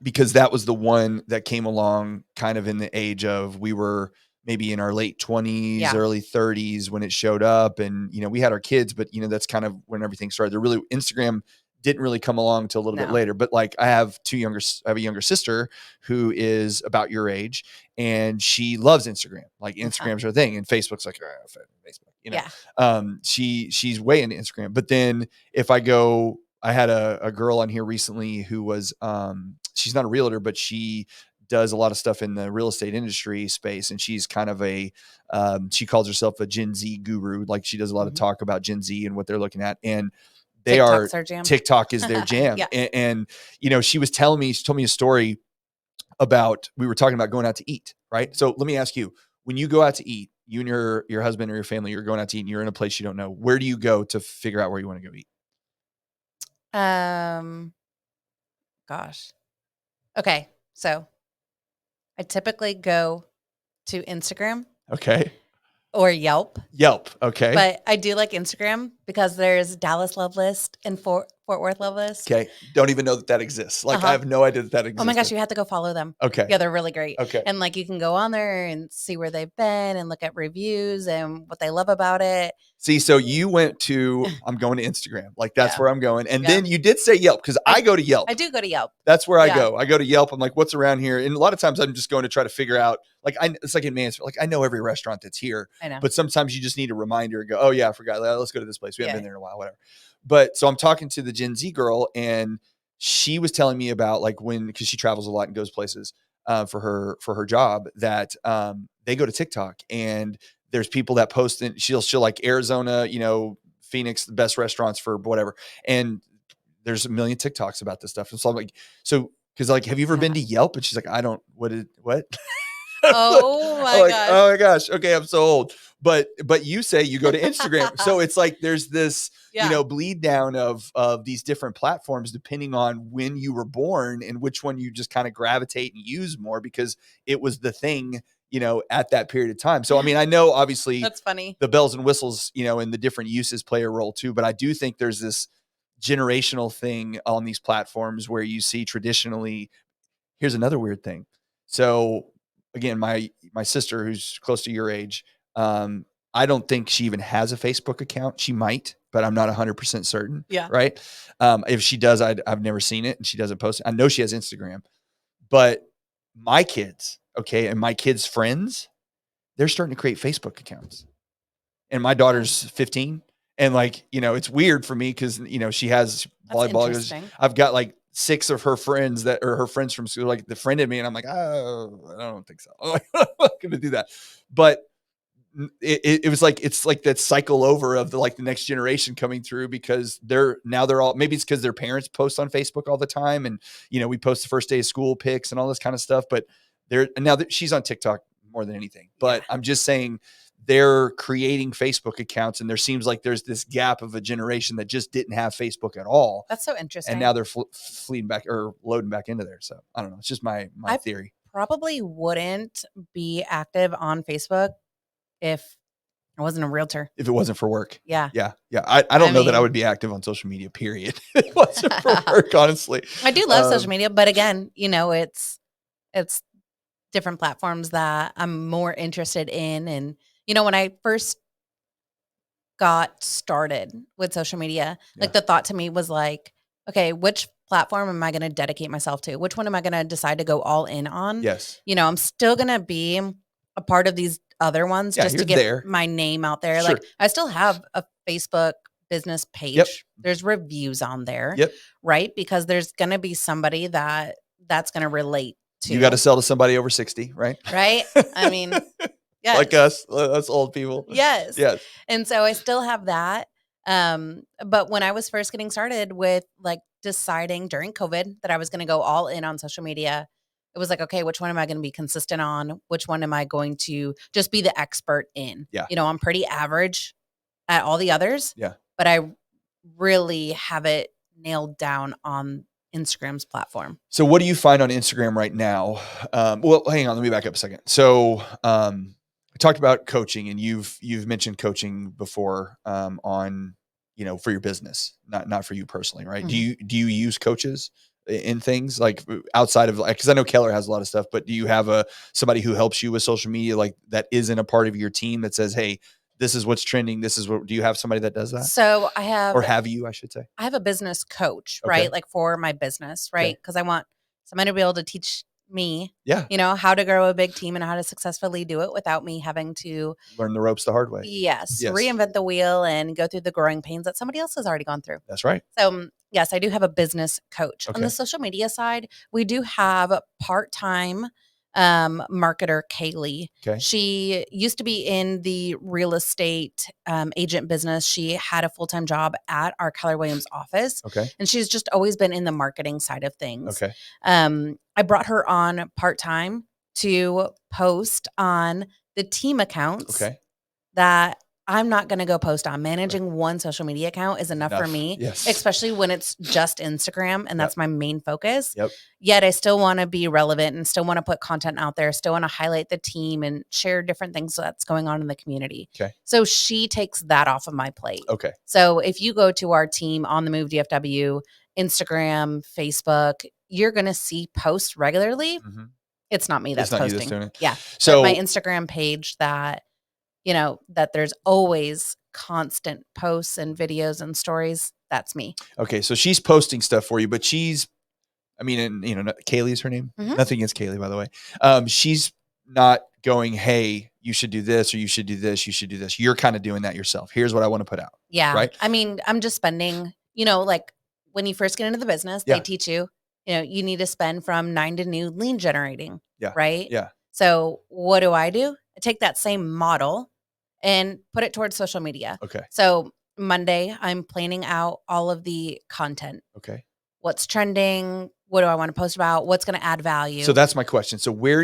because that was the one that came along kind of in the age of, we were maybe in our late 20s, early 30s when it showed up, and we had our kids, but that's kind of when everything started. Instagram didn't really come along until a little bit later. But like, I have a younger sister who is about your age, and she loves Instagram. Like, Instagram's her thing, and Facebook's like, Facebook. She's way into Instagram. But then if I had a girl on here recently who was, she's not a realtor, but she does a lot of stuff in the real estate industry space. And she's kind of she calls herself a Gen Z guru. Like, she does a lot of talk about Gen Z and what they're looking at. And TikTok is their jam. And she told me a story about, we were talking about going out to eat. Right. So let me ask you, when you go out to eat, you and your husband or your family, you're going out to eat and you're in a place you don't know, where do you go to figure out where you want to go eat? Gosh. Okay. So I typically go to Instagram. Okay. Or Yelp. Okay. But I do like Instagram because there's Dallas Love List and Fort Worth Love List. Okay. Don't even know that exists. Like, I have no idea that exists. Oh my gosh, you have to go follow them. Okay. Yeah, they're really great. Okay. And like, you can go on there and see where they've been and look at reviews and what they love about it. See, so you went to, I'm going to Instagram. Like, that's where I'm going. And then you did say Yelp, because I go to Yelp. I do go to Yelp. That's where I go. I go to Yelp. I'm like, what's around here? And a lot of times I'm just going to try to figure out, like, it's like in Mansfield. Like, I know every restaurant that's here. I know. But sometimes you just need a reminder and go, oh yeah, I forgot. Let's go to this place. We haven't been there in a while, whatever. But so I'm talking to the Gen Z girl, and she was telling me about, like, because she travels a lot and goes places for her job, that they go to TikTok, and there's people that post, and she'll like Arizona, Phoenix, the best restaurants for whatever. And there's a million TikToks about this stuff. And so I'm like, because like, have you ever been to Yelp? And she's like, I don't, what? Oh my gosh. Oh my gosh. Okay. I'm so old. But you say you go to Instagram. So it's like, there's this, bleed down of these different platforms, depending on when you were born and which one you just kind of gravitate and use more, because it was the thing, at that period of time. So, I mean, I know obviously that's funny. The bells and whistles, and the different uses play a role too. But I do think there's this generational thing on these platforms where you see traditionally. Here's another weird thing. So again, my sister, who's close to your age, I don't think she even has a Facebook account. She might, but I'm not 100% certain. Yeah. Right. If she does, I've never seen it, and she doesn't post it. I know she has Instagram, but my kids, and my kids' friends, they're starting to create Facebook accounts. And my daughter's 15. And like, it's weird for me because, she has volleyball. I've got like 6 of her friends that are her friends from school, like, the friend of me. And I'm like, oh, I don't think so. I'm not going to do that. But it was like, it's like that cycle over of the next generation coming through, because they're all, maybe it's because their parents post on Facebook all the time. And, we post the first day of school pics and all this kind of stuff, but she's on TikTok more than anything. But I'm just saying, they're creating Facebook accounts, and there seems like there's this gap of a generation that just didn't have Facebook at all. That's so interesting. And now they're fleeing back or loading back into there. So I don't know. It's just my theory. Probably wouldn't be active on Facebook if I wasn't a realtor. If it wasn't for work. Yeah. Yeah. Yeah. I don't know that I would be active on social media, period. It wasn't for work, honestly. I do love social media, but again, it's different platforms that I'm more interested in. And, when I first got started with social media, like, the thought to me was like, okay, which platform am I going to dedicate myself to? Which one am I going to decide to go all in on? Yes. I'm still going to be a part of these other ones just to get my name out there. Sure. Like, I still have a Facebook business page. Yep. There's reviews on there. Yep. Right? Because there's going to be somebody that's going to relate to. You got to sell to somebody over 60, right? Right? I mean, yes. Like us old people. Yes. Yes. And so I still have that. But when I was first getting started with like deciding during COVID that I was going to go all in on social media, it was like, okay, which one am I going to be consistent on? Which one am I going to just be the expert in? Yeah. I'm pretty average at all the others. Yeah. But I really have it nailed down on Instagram's platform. So what do you find on Instagram right now? Well, hang on, let me back up a second. So we talked about coaching, and you've mentioned coaching before on, for your business, not for you personally, right? Mm-hmm. Do you use coaches in things like outside of, like, because I know Keller has a lot of stuff, but do you have somebody who helps you with social media, like that isn't a part of your team, that says, hey, this is what's trending, this is what, do you have somebody that does that? So Or have you, I should say? I have a business coach, Okay. right? Like for my business, Okay. right? Because I want somebody to be able to teach me, Yeah. how to grow a big team and how to successfully do it without me having to, Learn the ropes the hard way. yes, Yes. reinvent the wheel and go through the growing pains that somebody else has already gone through. That's right. So, yes, I do have a business coach. On the Okay. social media side, we do have part-time marketer Kaylee. Okay. She used to be in the real estate agent business. She had a full-time job at our Keller Williams office. Okay. And she's just always been in the marketing side of things. Okay. I brought her on part-time to post on the team accounts Okay. that I'm not going to go post on. Managing one social media account is enough for me, Yes. especially when it's just Instagram and that's my main focus. Yep. Yet I still want to be relevant and still want to put content out there, still want to highlight the team and share different things that's going on in the community. Okay. So she takes that off of my plate. Okay. So if you go to our team on the Move DFW, Instagram, Facebook, you're going to see posts regularly. Mm-hmm. It's not me that's It's not you posting. that's doing it. Yeah. So But my Instagram page that that there's always constant posts and videos and stories. That's me. okay, so she's posting stuff for you, but and Kaylee's her name. Mhm. Nothing against Kaylee, by the way. She's not going, hey, you should do this, or you should do this, you should do this. You're kind of doing that yourself. Here's what I want to put out. Yeah. Right. I mean, I'm just spending, like when you first get into the business, Yeah. they teach you, you need to spend from 9 to noon lead generating. Yeah. Right. Yeah. So what do? I take that same model and put it towards social media. Okay. So Monday, I'm planning out all of the content. Okay. What's trending? What do I want to post about? What's going to add value? So that's my question. So where are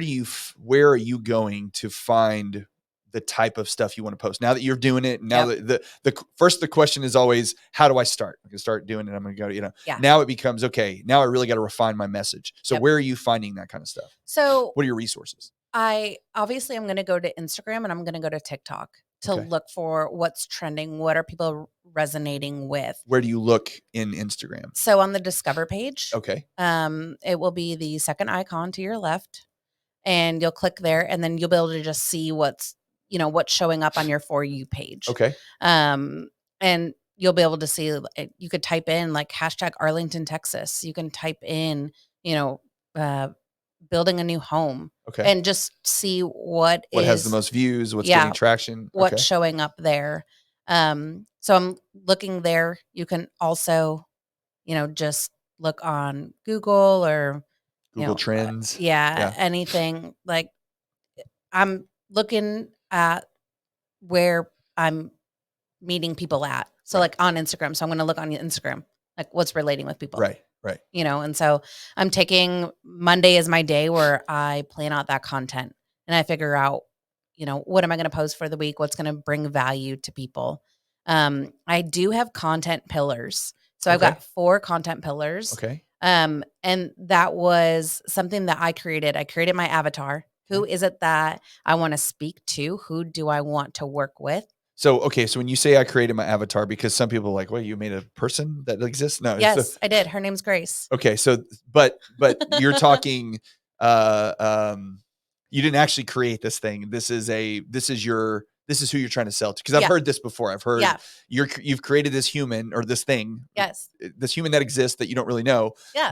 you going to find the type of stuff you want to post now that you're doing it? Now that the question is always, how do I start? I can start doing it. I'm going to go, Yeah. Now it becomes, okay, now I really got to refine my message. So where are you finding that kind of stuff? So what are your resources? I'm going to go to Instagram and I'm going to go to TikTok to look for what's trending. What are people resonating with? Where do you look in Instagram? So on the Discover page, okay, it will be the second icon to your left, and you'll click there, and then you'll be able to just see what's showing up on your For You page. Okay, and you'll be able to see. You could type in like hashtag Arlington, Texas. You can type in, building a new home. Okay. And just see what has the most views, what's getting traction. What's showing up there. So I'm looking there. You can also, just look on Google or Google Trends. Anything. Like I'm looking at where I'm meeting people at. So like on Instagram. So I'm going to look on Instagram, like what's relating with people. Right. And so I'm taking Monday as my day where I plan out that content and I figure out, what am I going to post for the week? What's going to bring value to people? I do have content pillars. So I've got 4 content pillars. Okay. And that was something that I created. I created my avatar. Who is it that I want to speak to? Who do I want to work with? So, okay. So when you say I created my avatar, because some people are like, wait, you made a person that exists? No. Yes, I did. Her name's Grace. Okay. So, but you're talking, you didn't actually create this thing. This is who you're trying to sell to. Cause I've heard this before. I've heard you've created this human or this thing. Yes. This human that exists that you don't really know. Yeah.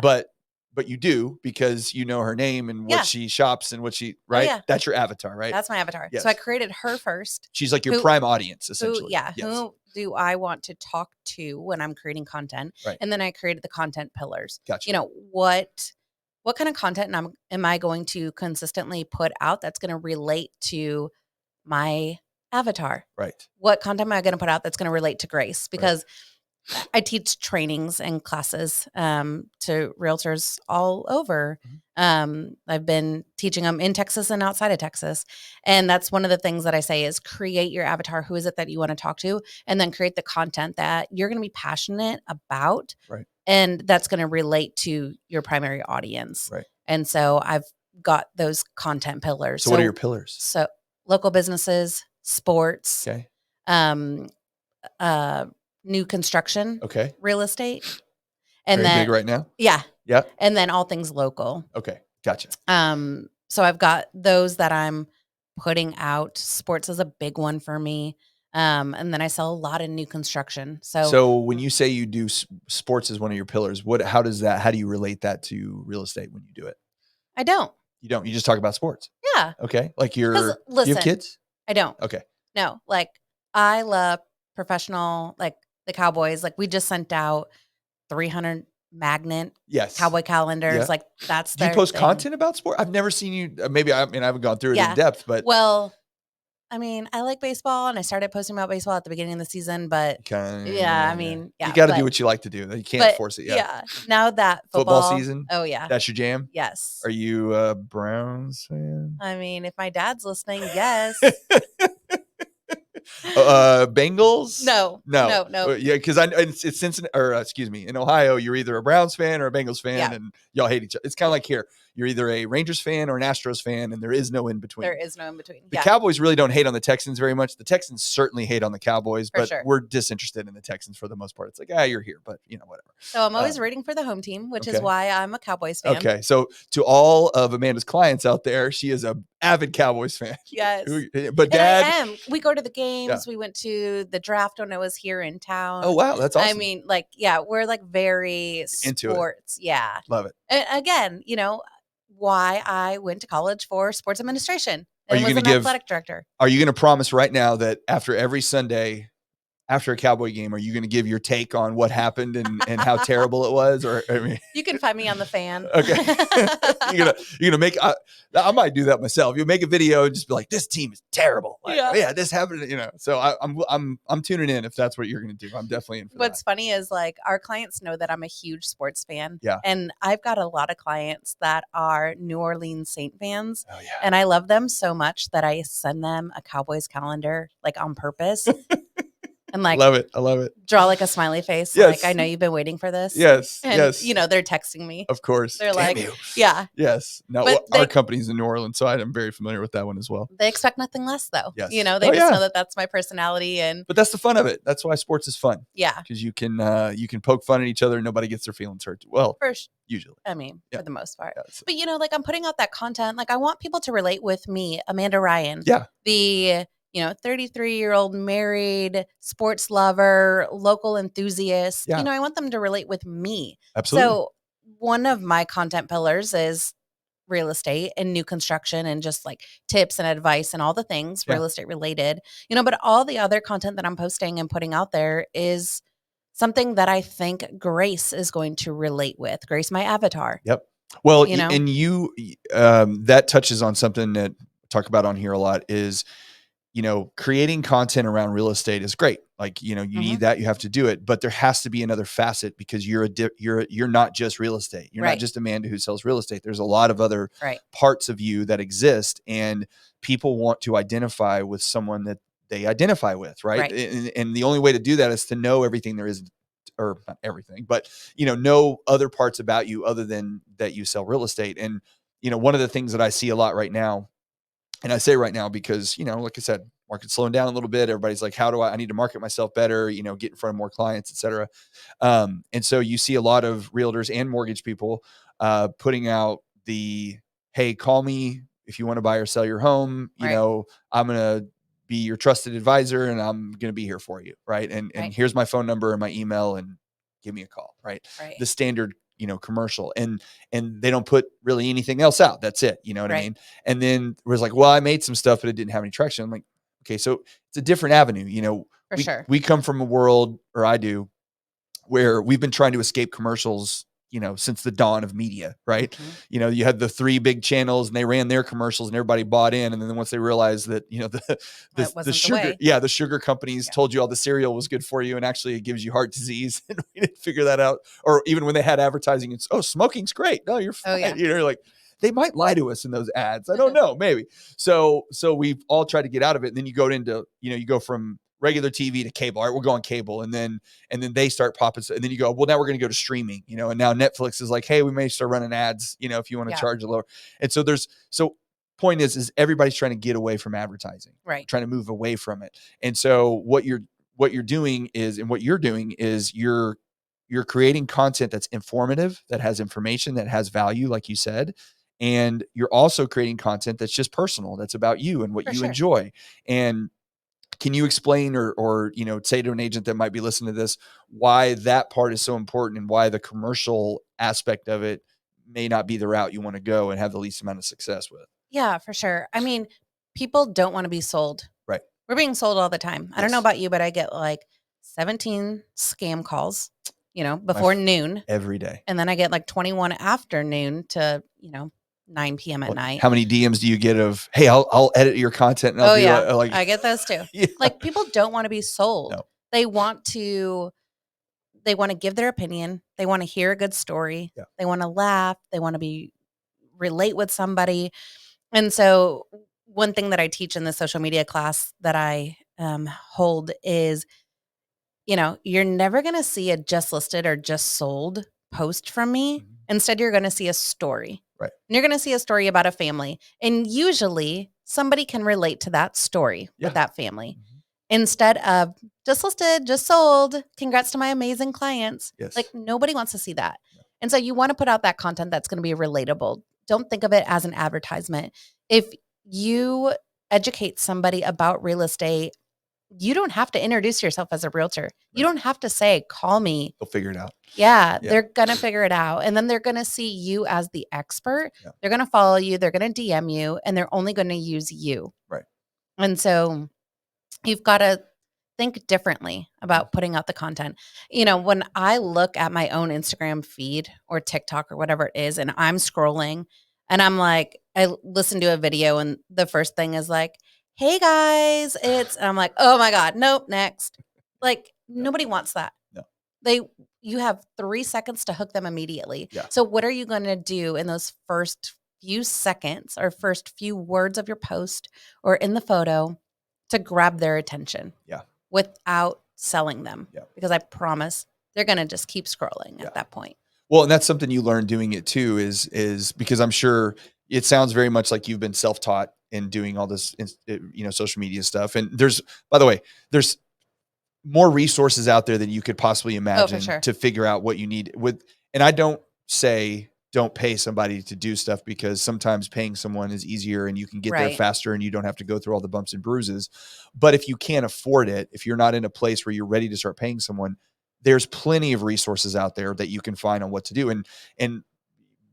But you do because you know her name and what she shops and what she, right? Oh, yeah. That's your avatar, right? That's my avatar. Yes. So I created her first. She's like your prime audience, essentially. Who do I want to talk to when I'm creating content? Right. And then I created the content pillars. Gotcha. What kind of content am I going to consistently put out that's going to relate to my avatar? Right. What content am I going to put out that's going to relate to Grace? Because I teach trainings and classes to realtors all over. I've been teaching them in Texas and outside of Texas. And that's one of the things that I say is create your avatar. Who is it that you want to talk to? And then create the content that you're going to be passionate about. Right. and that's going to relate to your primary audience. Right. And so I've got those content pillars. So what are your pillars? So local businesses, sports, Okay. New construction, Okay. real estate, and Very then big right now. yeah, Yeah. and then all things local. Okay. Gotcha. So I've got those that I'm putting out. Sports is a big one for me. And then I sell a lot in new construction. So when you say you do sports as one of your pillars, how do you relate that to real estate when you do it? I don't. You don't, you just talk about sports. Yeah. Okay. Like you have listen, kids? I don't. Okay. No, like I love professional, like the Cowboys. Like we just sent out 300 magnet cowboy calendars. Yeah. Like that's Do you their post thing. content about sport? I've never seen you. Maybe I haven't gone through it in depth, but well, I mean, I like baseball, and I started posting about baseball at the beginning of the season. But you got to do what you like to do. You can't force it. Yeah. Now that football season. Oh yeah, that's your jam. Yes. Are you a Browns fan? I mean, if my dad's listening, yes. Bengals? No. Yeah, because it's Cincinnati, or excuse me, in Ohio, you're either a Browns fan or a Bengals fan, and y'all hate each other. It's kind of like here, you're either a Rangers fan or an Astros fan, and there is no in between. The Cowboys really don't hate on the Texans very much. The Texans certainly hate on the Cowboys, but we're disinterested in the Texans for the most part. It's like, you're here, but whatever. So I'm always rooting for the home team, which is why I'm a Cowboys fan. Okay, so to all of Amanda's clients out there, she is a avid Cowboys fan. Yes. But Dad, I am. We go to the games. We went to the draft when I was here in town. Oh wow, that's awesome. I mean, we're like very into sports. It. Yeah. Love it. And again, why I went to college for sports administration. Are you going to give athletic director? Are you going to promise right now that after every Sunday, after a Cowboy game, are you going to give your take on what happened and how terrible it was? Or I mean, you can find me on the Fan. Okay, you're gonna make. I might do that myself. You make a video and just be like, "This team is terrible." Like, this happened. So I'm tuning in if that's what you're going to do. I'm definitely in for What's funny is like our clients know that I'm a huge sports fan. Yeah, and I've got a lot of clients that are New Orleans Saint fans. Oh yeah, and I love them so much that I send them a Cowboys calendar like on purpose. And like, I love it. Draw like a smiley face. Yes. Like, I know you've been waiting for this. Yes. And, yes. they're texting me. Of course. They're Damn like, you. Yeah. Yes. No, our company's in New Orleans, so I'm very familiar with that one as well. They expect nothing less, though. Yes. They just know that that's my personality. But that's the fun of it. That's why sports is fun. Yeah. Because you can poke fun at each other and nobody gets their feelings hurt. Well, usually. I mean, for the most part. Yeah, but, like I'm putting out that content. Like I want people to relate with me, Amanda Ryan. Yeah. The 33-year-old married sports lover, local enthusiast. Yeah. I want them to relate with me. Absolutely. So one of my content pillars is real estate and new construction and just like tips and advice and all the things real estate related, but all the other content that I'm posting and putting out there is something that I think Grace is going to relate with. Grace, my avatar. Yep. Well, and that touches on something that I talk about on here a lot is, creating content around real estate is great. Like, you need that, you have to do it, but there has to be another facet because you're not just real estate. You're not just Amanda who sells real estate. There's a lot of other parts of you that exist, and people want to identify with someone that they identify with. Right. And the only way to do that is to know everything there is, or not everything, but, know other parts about you other than that you sell real estate. And, one of the things that I see a lot right now, and I say right now because, like I said, market's slowing down a little bit. Everybody's like, how do I need to market myself better, get in front of more clients, et cetera. And so you see a lot of realtors and mortgage people putting out hey, call me if you want to buy or sell your home. I'm going to be your trusted advisor and I'm going to be here for you. Right. And here's my phone number and my email and give me a call. Right. The standard commercial, and they don't put really anything else out. That's it. You know what I mean? And then it was like, well, I made some stuff, but it didn't have any traction. I'm like, okay, so it's a different avenue. We come from a world, or I do, where we've been trying to escape commercials, since the dawn of media, right? Mm-hmm. You had the 3 big channels and they ran their commercials and everybody bought in. And then once they realized that, the sugar, the sugar companies told you all the cereal was good for you and actually it gives you heart disease. And we didn't figure that out. Or even when they had advertising, it's, smoking's great. No, you're fine. Oh, yeah. Like they might lie to us in those ads. I don't know, maybe. So we've all tried to get out of it. And then you go into, you go from regular TV to cable. All right, we're going cable. And then they start popping. And then you go, well, now we're going to go to streaming, and now Netflix is like, hey, we may start running ads, if you want to charge a lower. And so point is everybody's trying to get away from advertising, right? Trying to move away from it. And so what you're doing is you're creating content that's informative, that has information, that has value, like you said. And you're also creating content that's just personal, that's about you and what you enjoy. And can you explain or say to an agent that might be listening to this, why that part is so important and why the commercial aspect of it may not be the route you want to go and have the least amount of success with? Yeah, for sure. I mean, people don't want to be sold. Right. We're being sold all the time. I don't know about you, but I get like 17 scam calls, before noon every day. And then I get like 21 afternoon to, 9 p.m. at night. How many DMs do you get of, hey, I'll edit your content? And I'll do like, I get those too. Yeah. Like, people don't want to be sold. No. They want to give their opinion. They want to hear a good story. Yeah. They want to laugh. They want to relate with somebody. And so one thing that I teach in the social media class that I hold is, you're never going to see a just listed or just sold post from me. Mm-hmm. Instead, you're going to see a story. Right. And you're going to see a story about a family. And usually somebody can relate to that story with that family. Mm-hmm. Instead of just listed, just sold, congrats to my amazing clients. Yes. Like, nobody wants to see that. No. And so you want to put out that content that's going to be relatable. Don't think of it as an advertisement. If you educate somebody about real estate, you don't have to introduce yourself as a realtor. Right. You don't have to say, call me. They'll figure it out. Yeah, they're going to figure it out. And then they're going to see you as the expert. Yeah. They're going to follow you. They're going to DM you, and they're only going to use you. Right. And so you've got to think differently about putting out the content. When I look at my own Instagram feed or TikTok or whatever it is, and I'm scrolling and I'm like, I listen to a video and the first thing is like, hey guys, and I'm like, oh my God, nope, next. Like, nobody wants that. No. You have 3 seconds to hook them immediately. Yeah. So what are you going to do in those first few seconds or first few words of your post or in the photo to grab their attention? Yeah. Without selling them. Yeah. Because I promise they're going to just keep scrolling at that point. Well, and that's something you learn doing it too, is because I'm sure it sounds very much like you've been self-taught in doing all this, social media stuff. And there's more resources out there than you could possibly imagine to figure out what you need and I don't say don't pay somebody to do stuff, because sometimes paying someone is easier and you can get there faster and you don't have to go through all the bumps and bruises. But if you can't afford it, if you're not in a place where you're ready to start paying someone, there's plenty of resources out there that you can find on what to do. And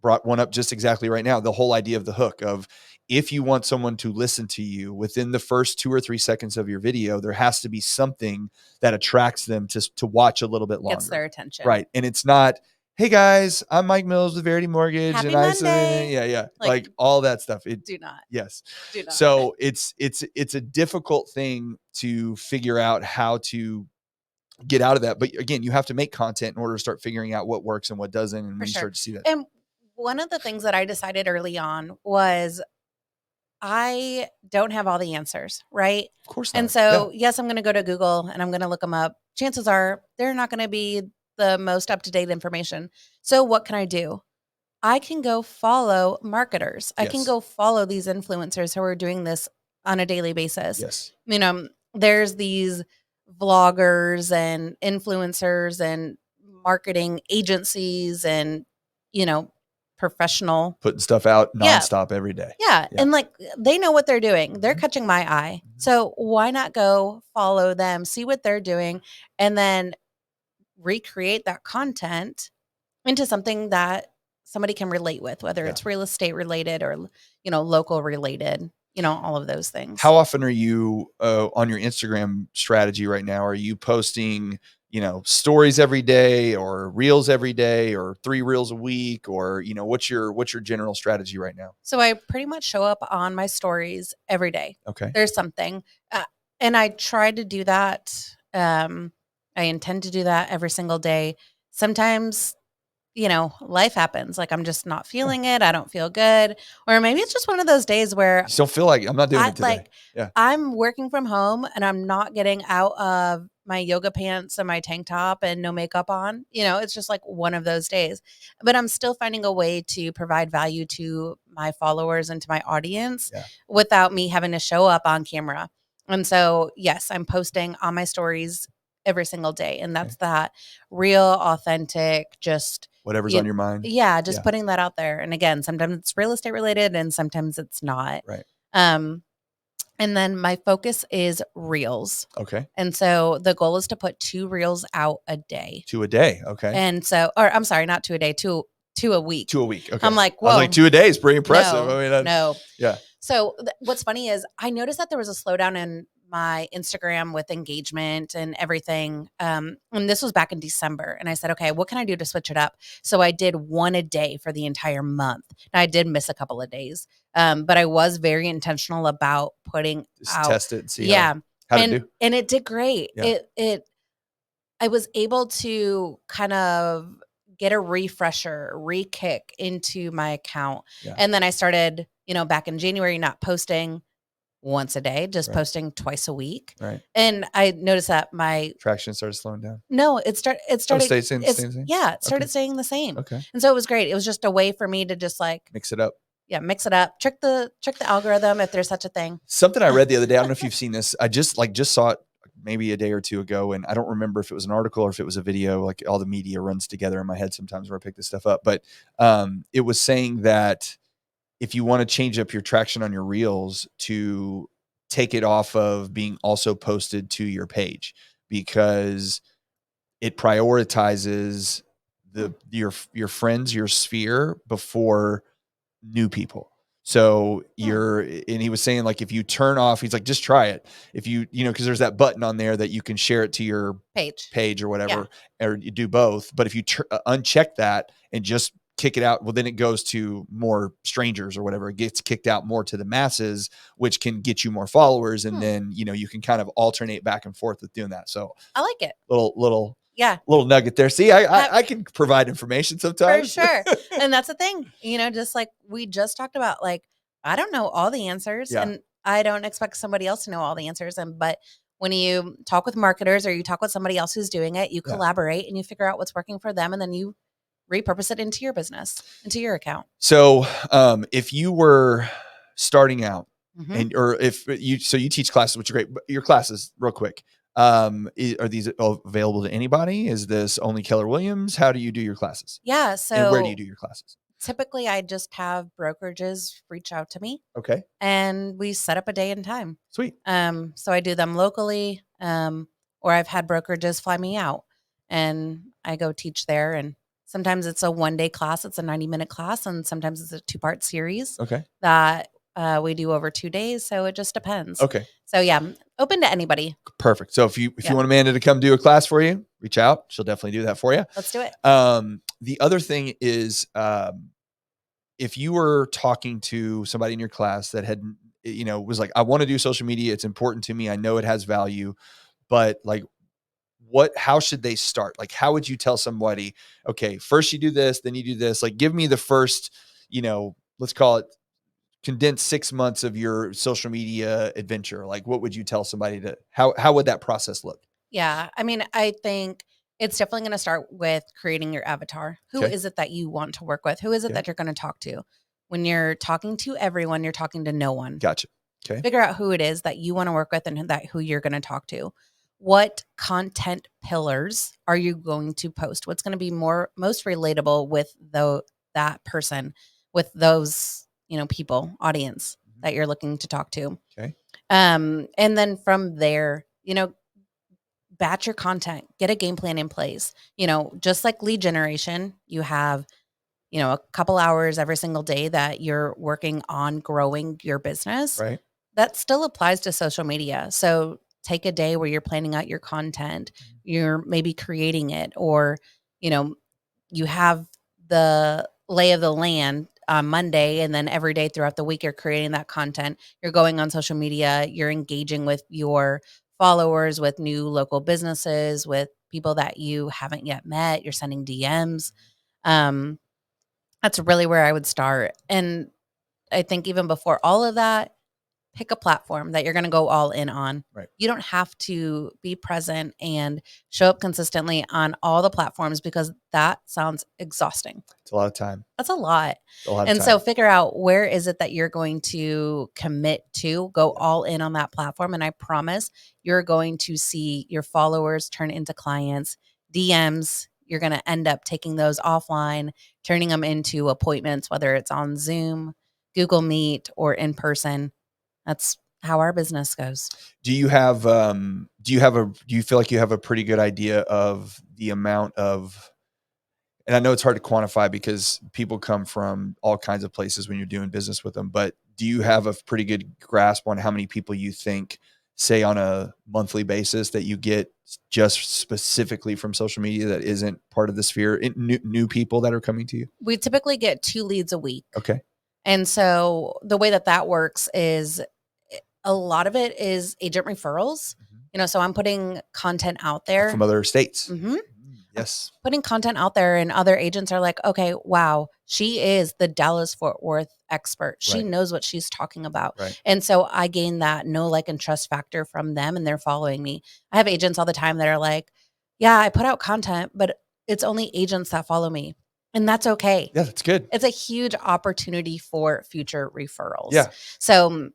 brought one up just exactly right now, the whole idea of the hook of, if you want someone to listen to you within the first 2 or 3 seconds of your video, there has to be something that attracts them to watch a little bit longer. Gets their attention. Right. And it's not, hey guys, I'm Mike Mills with Verity Mortgage. Happy and Monday. Yeah. Like all that stuff. Do not. Yes. Do not. So it's a difficult thing to figure out how to get out of that. But again, you have to make content in order to start figuring out what works and what doesn't. And when you start to see that. And one of the things that I decided early on was, I don't have all the answers, right? Of course not. And so, yes, I'm going to go to Google and I'm going to look them up. Chances are they're not going to be the most up-to-date information. So what can I do? I can go follow marketers. I can go follow these influencers who are doing this on a daily basis. Yes. There's these vloggers and influencers and marketing agencies and, professional putting stuff out nonstop every day. Yeah. And they know what they're doing. They're catching my eye. So why not go follow them, see what they're doing, and then recreate that content into something that somebody can relate with, whether it's real estate related or, local related, all of those things. How often are you on your Instagram strategy right now? Are you posting stories every day or reels every day or 3 reels a week, or, what's your general strategy right now? So I pretty much show up on my stories every day. Okay. There's something, and I try to do that. I intend to do that every single day. Sometimes life happens. Like I'm just not feeling it. I don't feel good. Or maybe it's just one of those days where You still feel like I'm not doing it today. Yeah. I'm working from home and I'm not getting out of my yoga pants and my tank top and no makeup on. It's just like one of those days. But I'm still finding a way to provide value to my followers and to my audience without me having to show up on camera. And so, yes, I'm posting on my stories every single day. And that's that real, authentic, just whatever's on your mind. Yeah, just putting that out there. And again, sometimes it's real estate related and sometimes it's not. Right. And then my focus is reels. Okay. And so the goal is to put 2 reels out a day. 2 a day. Okay. And so, or I'm sorry, not 2 a day, two a week. 2 a week. Okay. I'm like, whoa. I was like 2 a day is pretty impressive. No. Yeah. So what's funny is I noticed that there was a slowdown in my Instagram with engagement and everything. And this was back in December. And I said, okay, what can I do to switch it up? So I did 1 a day for the entire month. Now I did miss a couple of days. But I was very intentional about putting Just out. test it and see how to do. And it did great. Yeah. I was able to kind of get a refresher, re-kick into my account. Yeah. And then I started, back in January, not posting once a day, just posting twice a week. Right. And I noticed that my traction started slowing down. No, it started. It started staying the same. Yeah, it started staying the same. Okay. And so it was great. It was just a way for me to just like mix it up. Yeah, mix it up. Trick the algorithm if there's such a thing. Something I read the other day. I don't know if you've seen this. I just saw it maybe a day or two ago, and I don't remember if it was an article or if it was a video. Like all the media runs together in my head sometimes where I pick this stuff up. But it was saying that if you want to change up your traction on your reels, to take it off of being also posted to your page, because it prioritizes your friends, your sphere before new people. So and he was saying, like, if you turn off, he's like, just try it. If you cause there's that button on there that you can share it to your page or whatever, or you do both. But if you uncheck that and just kick it out, well, then it goes to more strangers or whatever. It gets kicked out more to the masses, which can get you more followers. And then, you can kind of alternate back and forth with doing that. So I like it. Little nugget there. See, I can provide information sometimes. For sure. And that's the thing, just like we just talked about, like, I don't know all the answers and I don't expect somebody else to know all the answers. But when you talk with marketers or you talk with somebody else who's doing it, you collaborate and you figure out what's working for them. And then you repurpose it into your business, into your account. So if you were starting out or if you teach classes, which are great, but your classes real quick, are these available to anybody? Is this only Keller Williams? How do you do your classes? Yeah. So and where do you do your classes? Typically I just have brokerages reach out to me. Okay. And we set up a day and time. Sweet. So I do them locally, or I've had brokerages fly me out and I go teach there. And sometimes it's a 1-day class. It's a 90-minute class. And sometimes it's a 2-part series that we do over 2 days. So it just depends. Okay. So yeah, I'm open to anybody. Perfect. So if you want Amanda to come do a class for you, reach out. She'll definitely do that for you. Let's do it. The other thing is, if you were talking to somebody in your class that had, was like, I want to do social media. It's important to me. I know it has value, but like, how should they start? Like, how would you tell somebody, okay, first you do this, then you do this? Like, give me the first, let's call it condensed 6 months of your social media adventure. Like, what would you tell somebody how would that process look? Yeah. I mean, I think it's definitely going to start with creating your avatar. Who is it that you want to work with? Who is it that you're going to talk to? When you're talking to everyone, you're talking to no one. Gotcha. Okay. Figure out who it is that you want to work with and who you're going to talk to. What content pillars are you going to post? What's going to be most relatable with that person, with those, people, audience that you're looking to talk to. Okay. And then from there, batch your content, get a game plan in place. Just like lead generation, you have, a couple hours every single day that you're working on growing your business. Right. That still applies to social media. So take a day where you're planning out your content, you're maybe creating it, or, you have the lay of the land on Monday, and then every day throughout the week, you're creating that content. You're going on social media, you're engaging with your followers, with new local businesses, with people that you haven't yet met. You're sending DMs. That's really where I would start. And I think even before all of that, pick a platform that you're going to go all in on. Right. You don't have to be present and show up consistently on all the platforms because that sounds exhausting. It's a lot of time. That's a lot. It's a lot of And time. so figure out where is it that you're going to commit to, go all in on that platform. And I promise you're going to see your followers turn into clients, DMs. You're going to end up taking those offline, turning them into appointments, whether it's on Zoom, Google Meet, or in person. That's how our business goes. Do you feel like you have a pretty good idea of the amount of, and I know it's hard to quantify because people come from all kinds of places when you're doing business with them, but do you have a pretty good grasp on how many people you think, say on a monthly basis, that you get just specifically from social media that isn't part of the sphere, new people that are coming to you? We typically get 2 leads a week. Okay. And so the way that works is a lot of it is agent referrals. So I'm putting content out there from other states. Mm-hmm. Yes. Putting content out there, and other agents are like, okay, wow, she is the Dallas-Fort Worth expert. She Right. knows what she's talking about. Right. And so I gain that know, like, and trust factor from them, and they're following me. I have agents all the time that are like, yeah, I put out content, but it's only agents that follow me. And that's okay. Yeah, that's good. It's a huge opportunity for future referrals. Yeah. So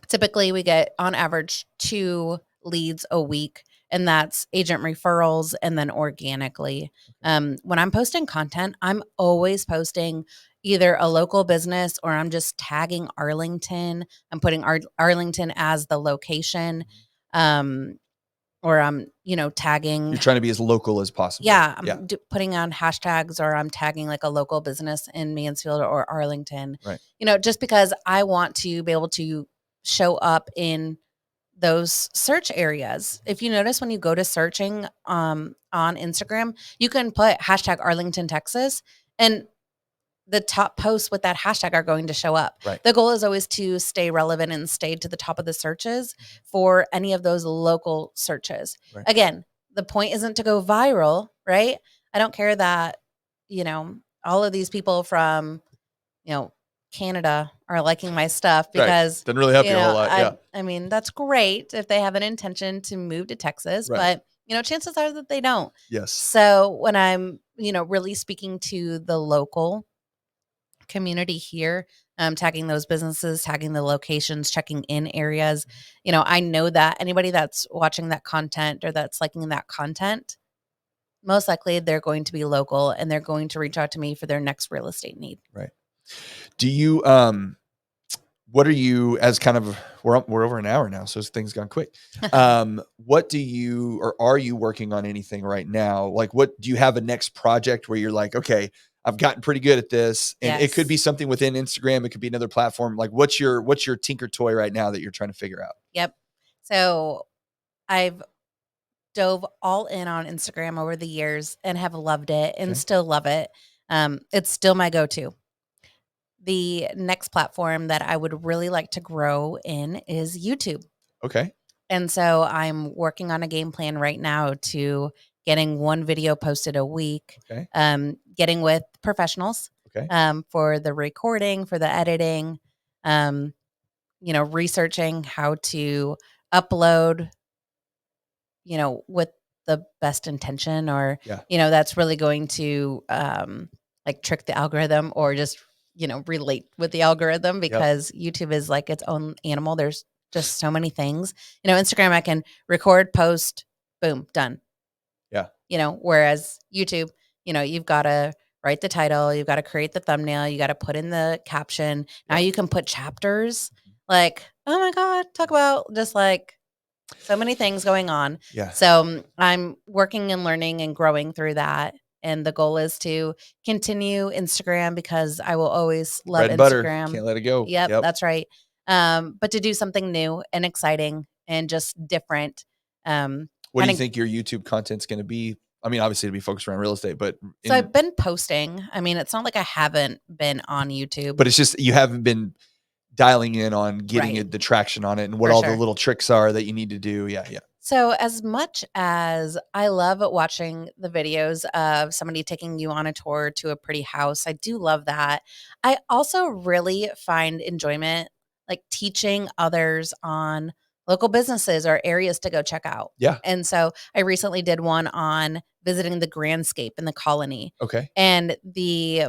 typically we get on average 2 leads a week, and that's agent referrals and then organically. When I'm posting content, I'm always posting either a local business or I'm just tagging Arlington. I'm putting Arlington as the location. Or I'm, tagging. You're trying to be as local as possible. Yeah. I'm putting on hashtags, or I'm tagging like a local business in Mansfield or Arlington. Right. Just because I want to be able to show up in those search areas. If you notice, when you go to searching on Instagram, you can put hashtag Arlington, Texas, and the top posts with that hashtag are going to show up. Right. The goal is always to stay relevant and stay to the top of the searches for any of those local searches. Right. Again, the point isn't to go viral, right? I don't care that, all of these people from, Canada are liking my stuff because doesn't really help you a whole lot. I mean, that's great if they have an intention to move to Texas, Right. but chances are that they don't. Yes. So when I'm, really speaking to the local community here, tagging those businesses, tagging the locations, checking in areas, I know that anybody that's watching that content or that's liking that content, most likely they're going to be local and they're going to reach out to me for their next real estate need. Right. Do you, what are you, as kind of, we're over an hour now, so things gone quick. What do you, or are you working on anything right now? Like, what do you have a next project where you're like, okay, I've gotten pretty good at this, and it could be something within Instagram, it could be another platform. Like, what's your tinker toy right now that you're trying to figure out? Yep. So I've dove all in on Instagram over the years and have loved it and still love it. It's still my go-to. The next platform that I would really like to grow in is YouTube. Okay. And so I'm working on a game plan right now to getting 1 video posted a week, getting with professionals for the recording, for the editing, researching how to upload, with the best intention, or, that's really going to like trick the algorithm, or just, relate with the algorithm, because YouTube is like its own animal. There's just so many things. Instagram, I can record, post, boom, done. Yeah. Whereas YouTube, you've got to write the title, you've got to create the thumbnail, you got to put in the caption. Now you can put chapters. Like, oh my God, talk about just like so many things going on. Yeah. So I'm working and learning and growing through that. And the goal is to continue Instagram, because I will always love Bread and butter. Instagram. Can't let it go. Yep, that's right. But to do something new and exciting and just different. What do you think your YouTube content's going to be? I mean, obviously it'll be focused around real estate, but so I've been posting. I mean, it's not like I haven't been on YouTube, but it's just, you haven't been dialing in on getting the traction on it and what all the little tricks are that you need to do. Yeah. So, as much as I love watching the videos of somebody taking you on a tour to a pretty house, I do love that. I also really find enjoyment like teaching others on local businesses or areas to go check out. Yeah. And so I recently did one on visiting the Grandscape in the Colony, Okay. and the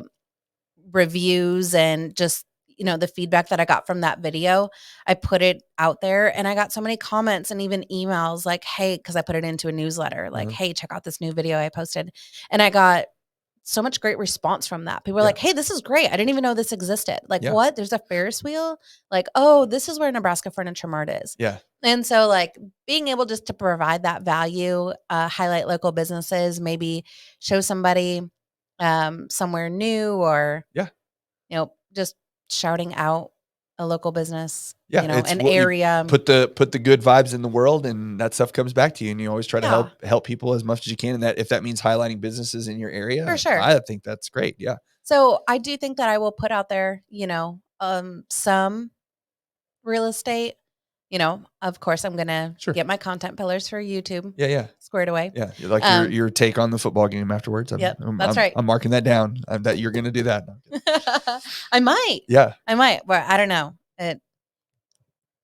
reviews and just, the feedback that I got from that video, I put it out there and I got so many comments and even emails like, "Hey," because I put it into a newsletter, like, Uh-huh. "Hey, check out this new video I posted." And I got so much great response from that. People were Yeah. like, "Hey, this is great. I didn't even know this existed." Like, Yeah. "What? There's a Ferris wheel?" Like, "Oh, this is where Nebraska Furniture Mart is." Yeah. And so, like, being able just to provide that value, highlight local businesses, maybe show somebody somewhere new, or Yeah. just shouting out a local business, Yeah. It's an what you area. put the good vibes in the world, and that stuff comes back to you. And you always try to Yeah, help people as much as you can. And that if that means highlighting businesses in your for area, sure. I think that's great. Yeah. So I do think that I will put out there, some real estate. Of course, I'm gonna Sure. get my content pillars for YouTube Yeah. Yeah. squared away. Yeah. You like Um, your take on the football game afterwards. I'm yep, I'm that's I'm, right. I'm marking that down. That you're going to do that. No, I'm kidding. I might, Yeah. but I don't know. It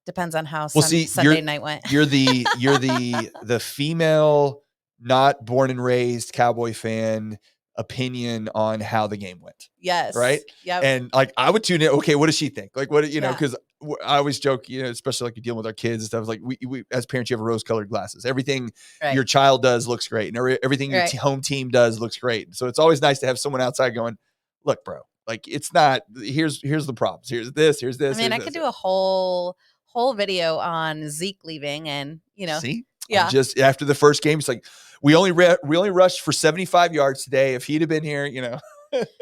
depends on how Well, see, Sunday night went. you're the female, not born and raised Cowboy fan opinion on how the game went, right? Yes. Yep. And like I would tune in. Okay, what does she think? Like, what Yeah. Because I always joke, especially like you deal with our kids and stuff. Like we as parents, you have rose-colored glasses. Everything Right. your child does looks great, and everything your Right. home team does looks great. So it's always nice to have someone outside going, "Look, bro, like it's not. Here's the problems. Here's this. Here's I this. mean, Here's I could this." do a whole video on Zeke leaving, and See, I'm yeah. just after the first game, it's like we only rushed for 75 yards today. If he'd have been here,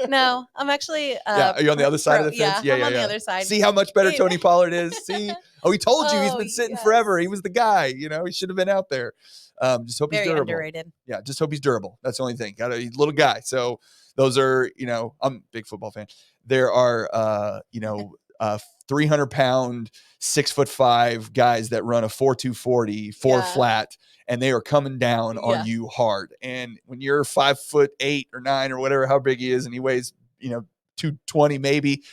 No, I'm actually yeah. Are you on the other side of the fence? yeah, Yeah, I'm yeah, on the yeah. other side. See how much better Hey. Tony Pollard is. See, he told you he's Oh, been sitting yes. forever. He was the guy. He should have been out there. Just hope he's Very durable. underrated. Yeah, just hope he's durable. That's the only thing. Got a little guy. So those are, I'm a big football fan. There are, 300-pound, 6'5" guys that run a 4.2 40, four Yeah. flat, and they are coming down on Yeah. you hard. And when you're 5'8" or 9" or whatever, how big he is, and he weighs, 220 maybe,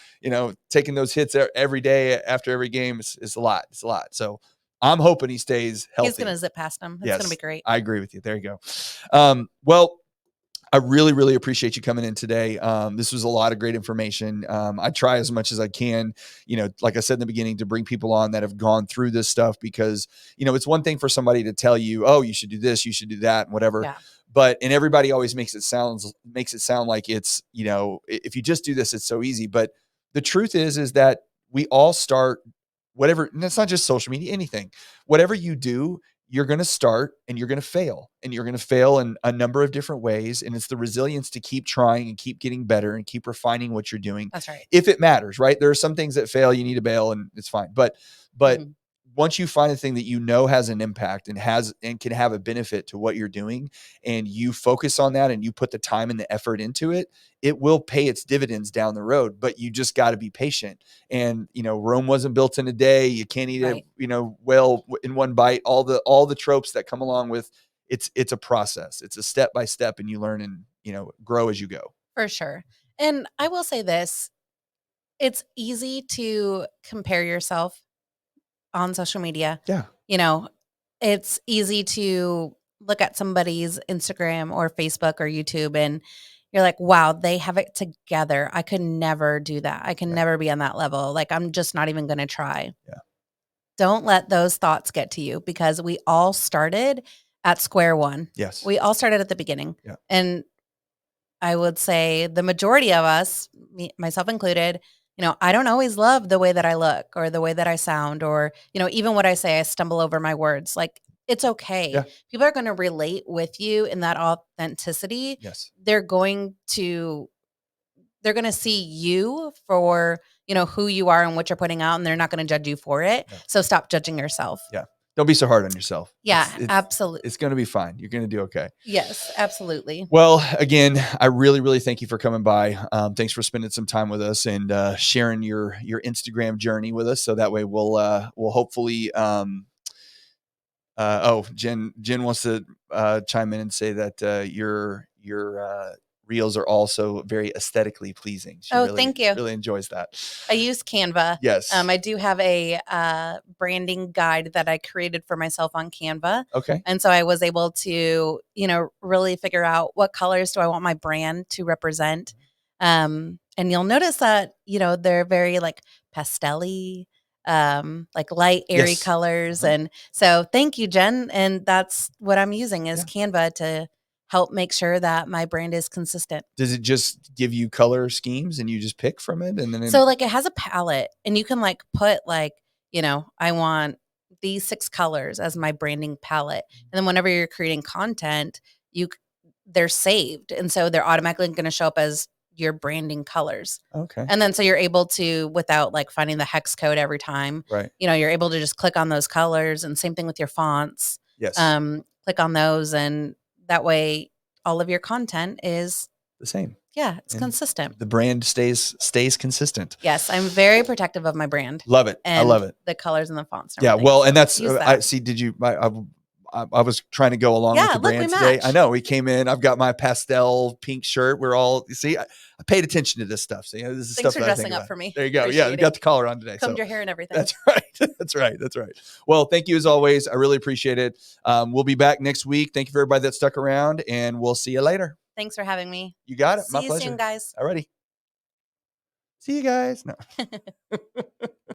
taking those hits every day after every game is a lot. It's a lot. So I'm hoping he stays healthy. He's gonna zip past him. It's Yes, gonna be great. I agree with you. There you go. Well, I really, really appreciate you coming in today. This was a lot of great information. I try as much as I can, like I said in the beginning, to bring people on that have gone through this stuff, because, it's one thing for somebody to tell you, oh, you should do this, you should do that, and whatever. Yeah. And everybody always makes it sound like it's, if you just do this, it's so easy. But the truth is that we all start whatever, and it's not just social media, anything, whatever you do, you're going to start and you're going to fail, and you're going to fail in a number of different ways. And it's the resilience to keep trying and keep getting better and keep refining what you're doing. That's right. If it matters, right? There are some things that fail, you need to bail, and it's fine. But Mhm. once you find a thing that has an impact and can have a benefit to what you're doing, and you focus on that and you put the time and the effort into it, it will pay its dividends down the road. But you just got to be patient. And Rome wasn't built in a day. You can't eat Right. it well in one bite. All the tropes that come along with it's a process. It's a step by step, and you learn and grow as you go. For sure. And I will say this, it's easy to compare yourself on social media. Yeah. It's easy to look at somebody's Instagram or Facebook or YouTube, and you're like, wow, they have it together. I could never do that. I can Yeah. never be on that level. Like, I'm just not even going to try. Yeah. Don't let those thoughts get to you, because we all started at square one. Yes. We all started at the beginning. Yeah. And I would say the majority of us, myself included, I don't always love the way that I look or the way that I sound, or, even what I say, I stumble over my words. Like, it's okay. Yeah. People are going to relate with you in that authenticity. Yes. They're going to see you for, who you are and what you're putting out, and they're not going to judge you for it. Yeah. So stop judging yourself. Yeah. Don't be so hard on yourself. Yeah, absolutely. It's going to be fine. You're going to do okay. Yes, absolutely. Well, again, I really, really thank you for coming by. Thanks for spending some time with us and sharing your Instagram journey with us. So that way we'll hopefully Jen wants to chime in and say that your reels are also very aesthetically pleasing. She Oh, thank you. really enjoys that. I use Canva. Yes. I do have a branding guide that I created for myself on Canva. Okay. And so I was able to, really figure out what colors do I want my brand to represent. And you'll notice that, they're very like pastel-y, like light, airy Yes. colors. Uh-huh. And so thank you, Jen. And that's what I'm using is Yeah. Canva to help make sure that my brand is consistent. Does it just give you color schemes and you just pick from it? And then So like it has a palette and you can like put like, I want these 6 colors as my branding palette. And then whenever you're creating content, they're saved. And so they're automatically going to show up as your branding colors. okay. And then so you're able to, without like finding the hex code every time, Right. You're able to just click on those colors, and same thing with your fonts. Yes. Click on those, and that way all of your content is The same. Yeah, it's And consistent. the brand stays consistent. Yes, I'm very protective of my brand. Love it. I love it. The colors and the fonts. And Yeah. everything, Well, so and that's use I that. see. Did you? I was trying to go along with Yeah, your look, brand we today. match. I know we came in. I've got my pastel pink shirt. We're all you see. I paid attention to this stuff. So this is Thanks stuff for that I think dressing up about. for me. There you go. Appreciate Yeah, you it. got the collar on today. Combed So your hair and everything. that's right. That's right. That's right. Well, thank you as always. I really appreciate it. We'll be back next week. Thank you for everybody that stuck around, and we'll see you later. Thanks for having me. You got it. See My you pleasure. soon, guys. Alrighty. See you guys. No.